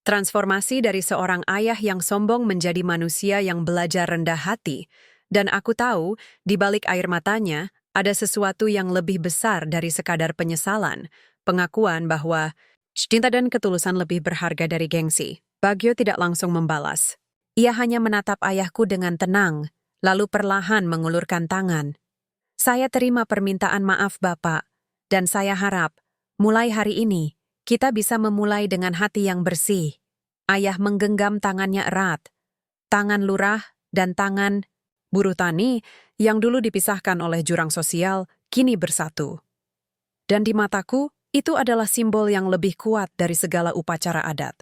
Transformasi dari seorang ayah yang sombong menjadi manusia yang belajar rendah hati. Dan aku tahu, di balik air matanya, ada sesuatu yang lebih besar dari sekadar penyesalan, pengakuan bahwa cinta dan ketulusan lebih berharga dari gengsi. Bagyo tidak langsung membalas. Ia hanya menatap ayahku dengan tenang, lalu perlahan mengulurkan tangan. Saya terima permintaan maaf Bapak, dan saya harap, mulai hari ini, kita bisa memulai dengan hati yang bersih. Ayah menggenggam tangannya erat. Tangan lurah dan tangan buruh tani yang dulu dipisahkan oleh jurang sosial, kini bersatu. Dan di mataku, itu adalah simbol yang lebih kuat dari segala upacara adat.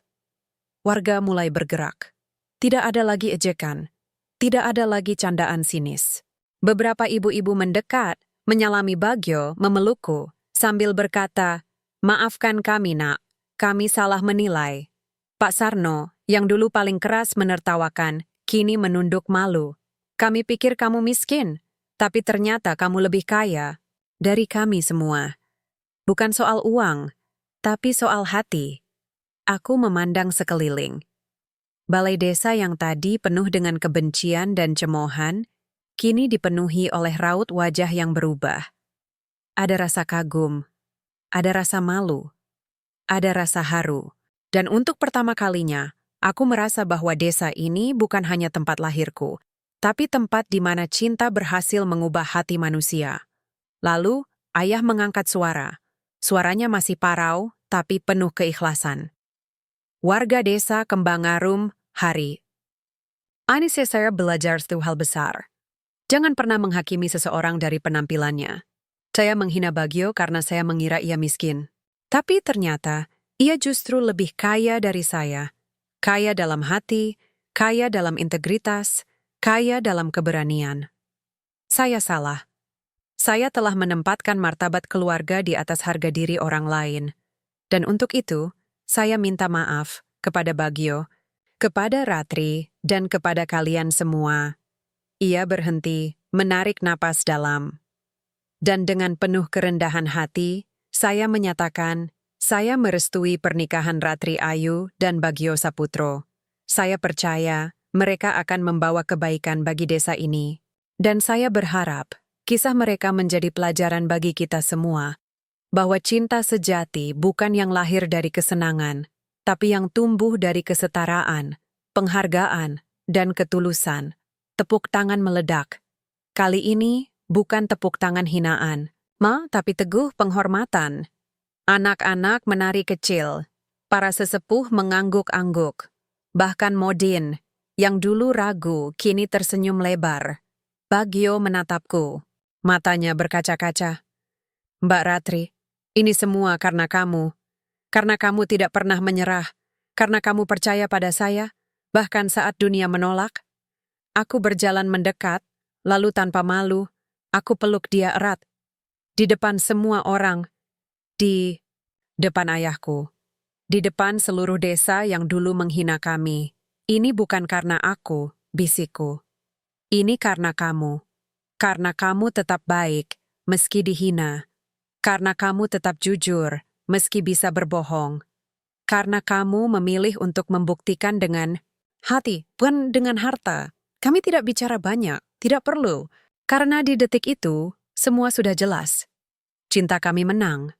Warga mulai bergerak. Tidak ada lagi ejekan. Tidak ada lagi candaan sinis. Beberapa ibu-ibu mendekat, menyalami Bagyo, memelukku, sambil berkata, "Maafkan kami, Nak. Kami salah menilai." Pak Sarno, yang dulu paling keras menertawakan, kini menunduk malu. "Kami pikir kamu miskin, tapi ternyata kamu lebih kaya dari kami semua. Bukan soal uang, tapi soal hati." Aku memandang sekeliling. Balai desa yang tadi penuh dengan kebencian dan cemoohan, kini dipenuhi oleh raut wajah yang berubah. Ada rasa kagum, ada rasa malu, ada rasa haru. Dan untuk pertama kalinya, aku merasa bahwa desa ini bukan hanya tempat lahirku, tapi tempat di mana cinta berhasil mengubah hati manusia. Lalu, ayah mengangkat suara. Suaranya masih parau, tapi penuh keikhlasan. Warga desa Kembangarum, hari. Ini saya belajar satu hal besar. Jangan pernah menghakimi seseorang dari penampilannya. Saya menghina Bagyo karena saya mengira ia miskin. Tapi ternyata, ia justru lebih kaya dari saya. Kaya dalam hati, kaya dalam integritas, kaya dalam keberanian. Saya salah. Saya telah menempatkan martabat keluarga di atas harga diri orang lain. Dan untuk itu, saya minta maaf kepada Bagyo, kepada Ratri, dan kepada kalian semua. Ia berhenti, menarik napas dalam. Dan dengan penuh kerendahan hati, saya menyatakan, saya merestui pernikahan Ratri Ayu dan Bagyo Saputro. Saya percaya Mereka akan membawa kebaikan bagi desa ini. Dan saya berharap kisah mereka menjadi pelajaran bagi kita semua, bahwa cinta sejati bukan yang lahir dari kesenangan, tapi yang tumbuh dari kesetaraan, penghargaan, dan ketulusan. Tepuk tangan meledak. Kali ini bukan tepuk tangan hinaan, tapi teguh penghormatan. Anak-anak menari kecil, para sesepuh mengangguk-angguk. Bahkan Modin, yang dulu ragu, kini tersenyum lebar. Bagio menatapku, matanya berkaca-kaca. Mbak Ratri, ini semua karena kamu. Karena kamu tidak pernah menyerah. Karena kamu percaya pada saya, bahkan saat dunia menolak. Aku berjalan mendekat, lalu tanpa malu, aku peluk dia erat. Di depan semua orang. Di depan ayahku. Di depan seluruh desa yang dulu menghina kami. Ini bukan karena aku, bisikku. Ini karena kamu. Karena kamu tetap baik, meski dihina. Karena kamu tetap jujur, meski bisa berbohong. Karena kamu memilih untuk membuktikan dengan hati, bukan dengan harta. Kami tidak bicara banyak, tidak perlu. Karena di detik itu, semua sudah jelas. Cinta kami menang.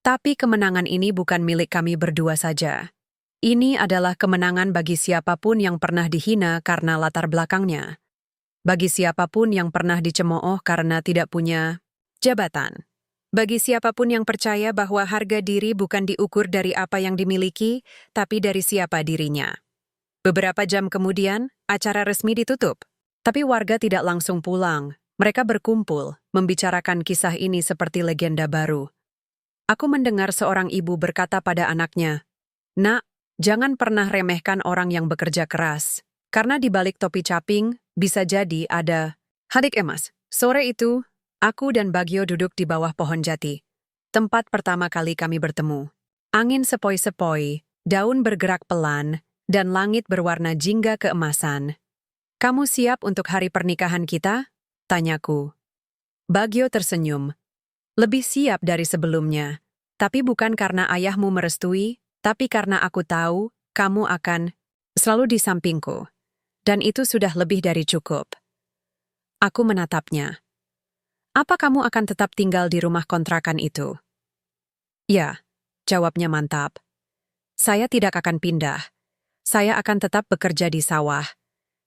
Tapi kemenangan ini bukan milik kami berdua saja. Ini adalah kemenangan bagi siapapun yang pernah dihina karena latar belakangnya. Bagi siapapun yang pernah dicemooh karena tidak punya jabatan. Bagi siapapun yang percaya bahwa harga diri bukan diukur dari apa yang dimiliki, tapi dari siapa dirinya. Beberapa jam kemudian, acara resmi ditutup. Tapi warga tidak langsung pulang. Mereka berkumpul, membicarakan kisah ini seperti legenda baru. Aku mendengar seorang ibu berkata pada anaknya, "Nak, jangan pernah remehkan orang yang bekerja keras. Karena di balik topi caping, bisa jadi ada hadik emas." Sore itu, aku dan Bagio duduk di bawah pohon jati. Tempat pertama kali kami bertemu. Angin sepoi-sepoi, daun bergerak pelan, dan langit berwarna jingga keemasan. "Kamu siap untuk hari pernikahan kita?" tanyaku. Bagio tersenyum. "Lebih siap dari sebelumnya. Tapi bukan karena ayahmu merestui, tapi karena aku tahu kamu akan selalu di sampingku. Dan itu sudah lebih dari cukup." Aku menatapnya. "Apa kamu akan tetap tinggal di rumah kontrakan itu?" "Ya," jawabnya mantap. "Saya tidak akan pindah. Saya akan tetap bekerja di sawah.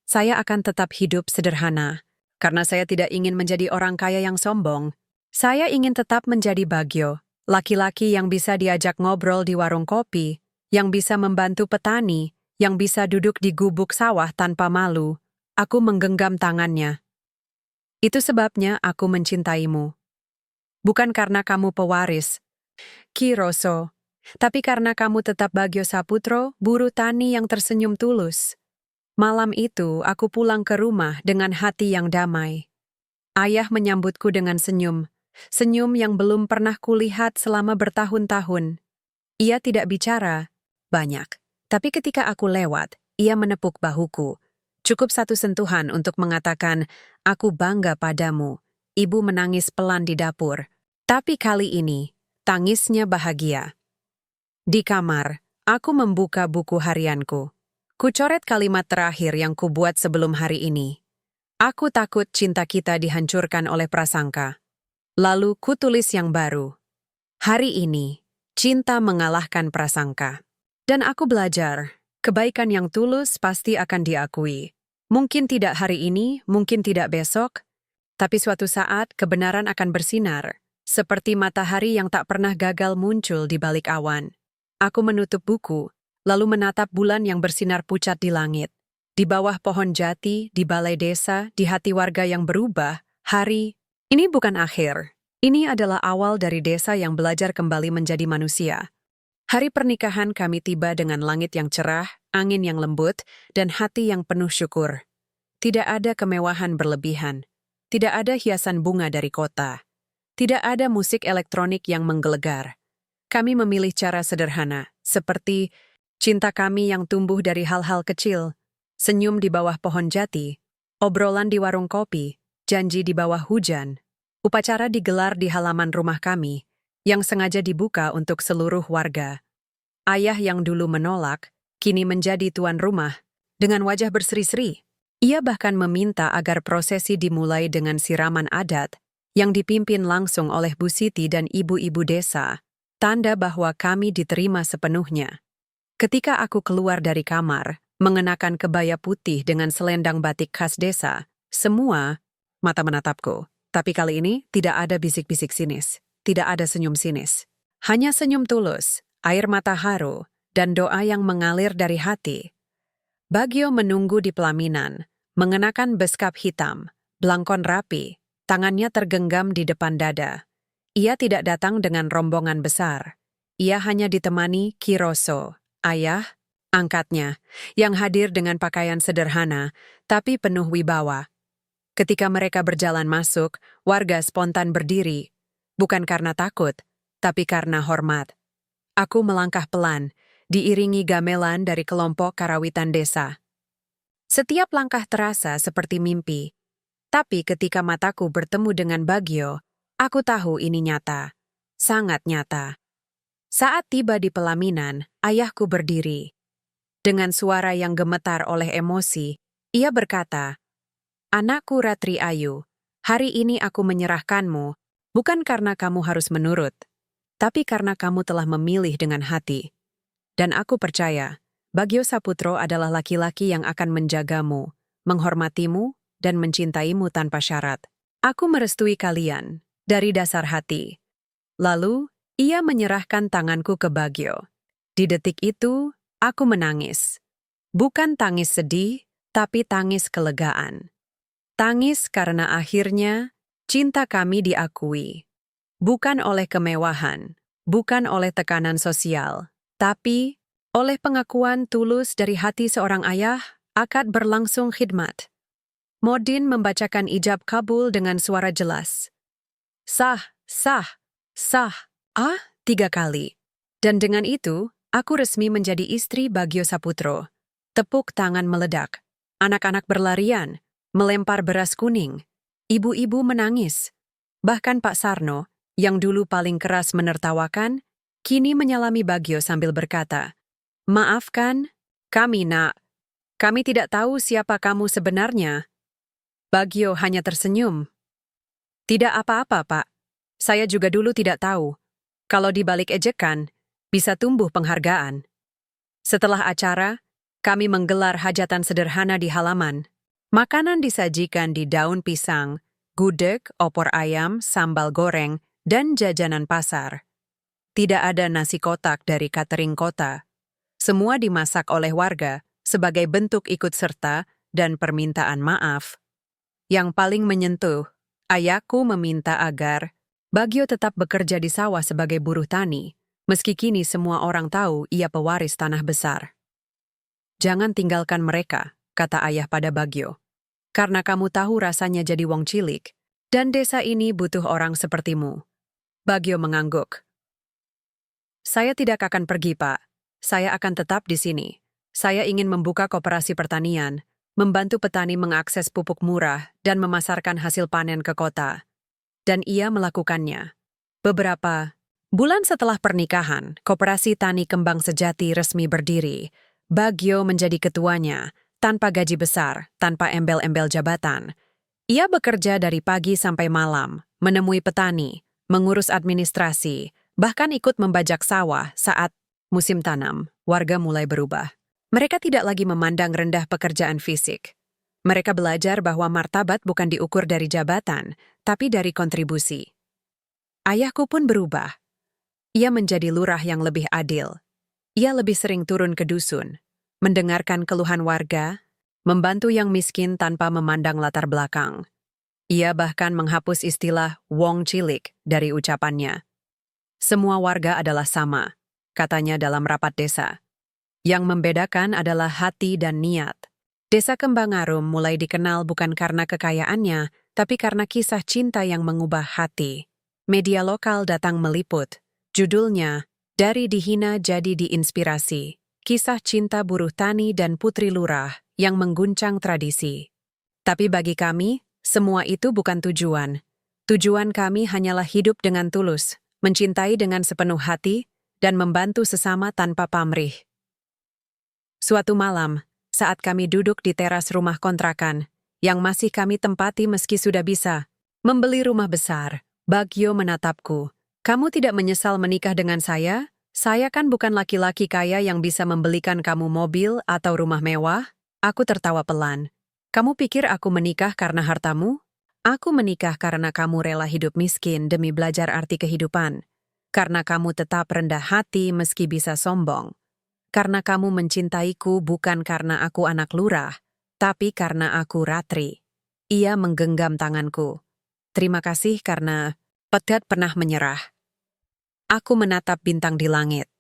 Saya akan tetap hidup sederhana. Karena saya tidak ingin menjadi orang kaya yang sombong. Saya ingin tetap menjadi Bagio, laki-laki yang bisa diajak ngobrol di warung kopi, yang bisa membantu petani, yang bisa duduk di gubuk sawah tanpa malu." Aku menggenggam tangannya. "Itu sebabnya aku mencintaimu. Bukan karena kamu pewaris, Ki Roso, tapi karena kamu tetap Bagio Saputro, buruh tani yang tersenyum tulus." Malam itu, aku pulang ke rumah dengan hati yang damai. Ayah menyambutku dengan senyum. Senyum yang belum pernah kulihat selama bertahun-tahun. Ia tidak bicara banyak. Tapi ketika aku lewat, ia menepuk bahuku. Cukup satu sentuhan untuk mengatakan, "Aku bangga padamu." Ibu menangis pelan di dapur. Tapi kali ini, tangisnya bahagia. Di kamar, aku membuka buku harianku. Kucoret kalimat terakhir yang kubuat sebelum hari ini. Aku takut cinta kita dihancurkan oleh prasangka. Lalu kutulis yang baru. Hari ini, cinta mengalahkan prasangka. Dan aku belajar, kebaikan yang tulus pasti akan diakui. Mungkin tidak hari ini, mungkin tidak besok, tapi suatu saat kebenaran akan bersinar, seperti matahari yang tak pernah gagal muncul di balik awan. Aku menutup buku, lalu menatap bulan yang bersinar pucat di langit. Di bawah pohon jati, di balai desa, di hati warga yang berubah, hari ini bukan akhir. Ini adalah awal dari desa yang belajar kembali menjadi manusia. Hari pernikahan kami tiba dengan langit yang cerah, angin yang lembut, dan hati yang penuh syukur. Tidak ada kemewahan berlebihan. Tidak ada hiasan bunga dari kota. Tidak ada musik elektronik yang menggelegar. Kami memilih cara sederhana, seperti cinta kami yang tumbuh dari hal-hal kecil, senyum di bawah pohon jati, obrolan di warung kopi, janji di bawah hujan. Upacara digelar di halaman rumah kami, yang sengaja dibuka untuk seluruh warga. Ayah yang dulu menolak, kini menjadi tuan rumah, dengan wajah berseri-seri. Ia bahkan meminta agar prosesi dimulai dengan siraman adat yang dipimpin langsung oleh Bu Siti dan ibu-ibu desa, tanda bahwa kami diterima sepenuhnya. Ketika aku keluar dari kamar, mengenakan kebaya putih dengan selendang batik khas desa, semua mata menatapku. Tapi kali ini tidak ada bisik-bisik sinis, tidak ada senyum sinis. Hanya senyum tulus, air mata haru, dan doa yang mengalir dari hati. Bagio menunggu di pelaminan, mengenakan beskap hitam, belangkon rapi, tangannya tergenggam di depan dada. Ia tidak datang dengan rombongan besar. Ia hanya ditemani Ki Roso, ayah angkatnya, yang hadir dengan pakaian sederhana, tapi penuh wibawa. Ketika mereka berjalan masuk, warga spontan berdiri, bukan karena takut, tapi karena hormat. Aku melangkah pelan, diiringi gamelan dari kelompok karawitan desa. Setiap langkah terasa seperti mimpi, tapi ketika mataku bertemu dengan Bagio, aku tahu ini nyata, sangat nyata. Saat tiba di pelaminan, ayahku berdiri. Dengan suara yang gemetar oleh emosi, ia berkata, "Anakku Ratri Ayu, hari ini aku menyerahkanmu, bukan karena kamu harus menurut, tapi karena kamu telah memilih dengan hati. Dan aku percaya, Bagio Saputro adalah laki-laki yang akan menjagamu, menghormatimu, dan mencintaimu tanpa syarat. Aku merestui kalian, dari dasar hati." Lalu, ia menyerahkan tanganku ke Bagio. Di detik itu, aku menangis. Bukan tangis sedih, tapi tangis kelegaan. Tangis karena akhirnya cinta kami diakui. Bukan oleh kemewahan, bukan oleh tekanan sosial, tapi oleh pengakuan tulus dari hati seorang ayah, akad berlangsung khidmat. Modin membacakan ijab kabul dengan suara jelas. Sah, sah, sah, 3 kali. Dan dengan itu, aku resmi menjadi istri Bagio Saputro. Tepuk tangan meledak. Anak-anak berlarian, melempar beras kuning. Ibu-ibu menangis. Bahkan Pak Sarno, yang dulu paling keras menertawakan, kini menyalami Bagio sambil berkata, "Maafkan, kami nak. Kami tidak tahu siapa kamu sebenarnya." Bagio hanya tersenyum. "Tidak apa-apa, Pak. Saya juga dulu tidak tahu. Kalau di balik ejekan, bisa tumbuh penghargaan." Setelah acara, kami menggelar hajatan sederhana di halaman. Makanan disajikan di daun pisang, gudeg, opor ayam, sambal goreng, dan jajanan pasar. Tidak ada nasi kotak dari catering kota. Semua dimasak oleh warga sebagai bentuk ikut serta dan permintaan maaf. Yang paling menyentuh, ayahku meminta agar Bagio tetap bekerja di sawah sebagai buruh tani, meski kini semua orang tahu ia pewaris tanah besar. "Jangan tinggalkan mereka," kata ayah pada Bagio. "Karena kamu tahu rasanya jadi wong cilik, dan desa ini butuh orang sepertimu." Bagio mengangguk. "Saya tidak akan pergi, Pak. Saya akan tetap di sini. Saya ingin membuka koperasi pertanian, membantu petani mengakses pupuk murah dan memasarkan hasil panen ke kota." Dan ia melakukannya. Beberapa bulan setelah pernikahan, Koperasi Tani Kembang Sejati resmi berdiri. Bagio menjadi ketuanya, tanpa gaji besar, tanpa embel-embel jabatan. Ia bekerja dari pagi sampai malam, menemui petani, mengurus administrasi, bahkan ikut membajak sawah saat musim tanam. Warga mulai berubah. Mereka tidak lagi memandang rendah pekerjaan fisik. Mereka belajar bahwa martabat bukan diukur dari jabatan, tapi dari kontribusi. Ayahku pun berubah. Ia menjadi lurah yang lebih adil. Ia lebih sering turun ke dusun, mendengarkan keluhan warga, membantu yang miskin tanpa memandang latar belakang. Ia bahkan menghapus istilah wong cilik dari ucapannya. "Semua warga adalah sama," katanya dalam rapat desa. "Yang membedakan adalah hati dan niat." Desa Kembangarum mulai dikenal bukan karena kekayaannya, tapi karena kisah cinta yang mengubah hati. Media lokal datang meliput. Judulnya, "Dari Dihina Jadi Diinspirasi. Kisah Cinta Buruh Tani dan Putri Lurah yang Mengguncang Tradisi." Tapi bagi kami, semua itu bukan tujuan. Tujuan kami hanyalah hidup dengan tulus, mencintai dengan sepenuh hati, dan membantu sesama tanpa pamrih. Suatu malam, saat kami duduk di teras rumah kontrakan, yang masih kami tempati meski sudah bisa membeli rumah besar. Bagyo menatapku. Kamu tidak menyesal menikah dengan saya? Saya kan bukan laki-laki kaya yang bisa membelikan kamu mobil atau rumah mewah. Aku tertawa pelan. Kamu pikir aku menikah karena hartamu? Aku menikah karena kamu rela hidup miskin demi belajar arti kehidupan. Karena kamu tetap rendah hati meski bisa sombong. Karena kamu mencintaiku bukan karena aku anak lurah, tapi karena aku Ratri. Ia menggenggam tanganku. Terima kasih karena Pegat pernah menyerah. Aku menatap bintang di langit.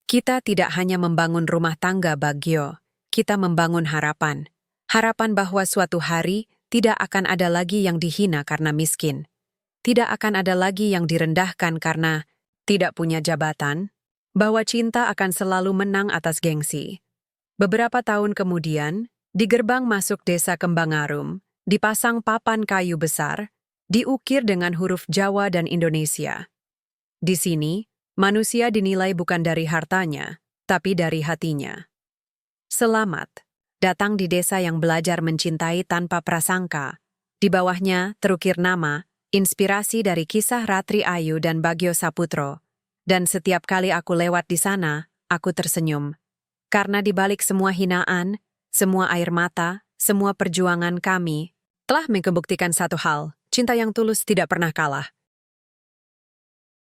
Kita tidak hanya membangun rumah tangga, Bagyo. Kita membangun harapan. Harapan bahwa suatu hari tidak akan ada lagi yang dihina karena miskin. Tidak akan ada lagi yang direndahkan karena tidak punya jabatan. Bahwa cinta akan selalu menang atas gengsi. Beberapa tahun kemudian, di gerbang masuk desa Kembangarum, dipasang papan kayu besar, diukir dengan huruf Jawa dan Indonesia. Di sini, manusia dinilai bukan dari hartanya, tapi dari hatinya. Selamat datang di desa yang belajar mencintai tanpa prasangka. Di bawahnya terukir nama, inspirasi dari kisah Ratri Ayu dan Bagyo Saputro. Dan setiap kali aku lewat di sana, aku tersenyum. Karena di balik semua hinaan, semua air mata, semua perjuangan kami, telah membuktikan satu hal, cinta yang tulus tidak pernah kalah.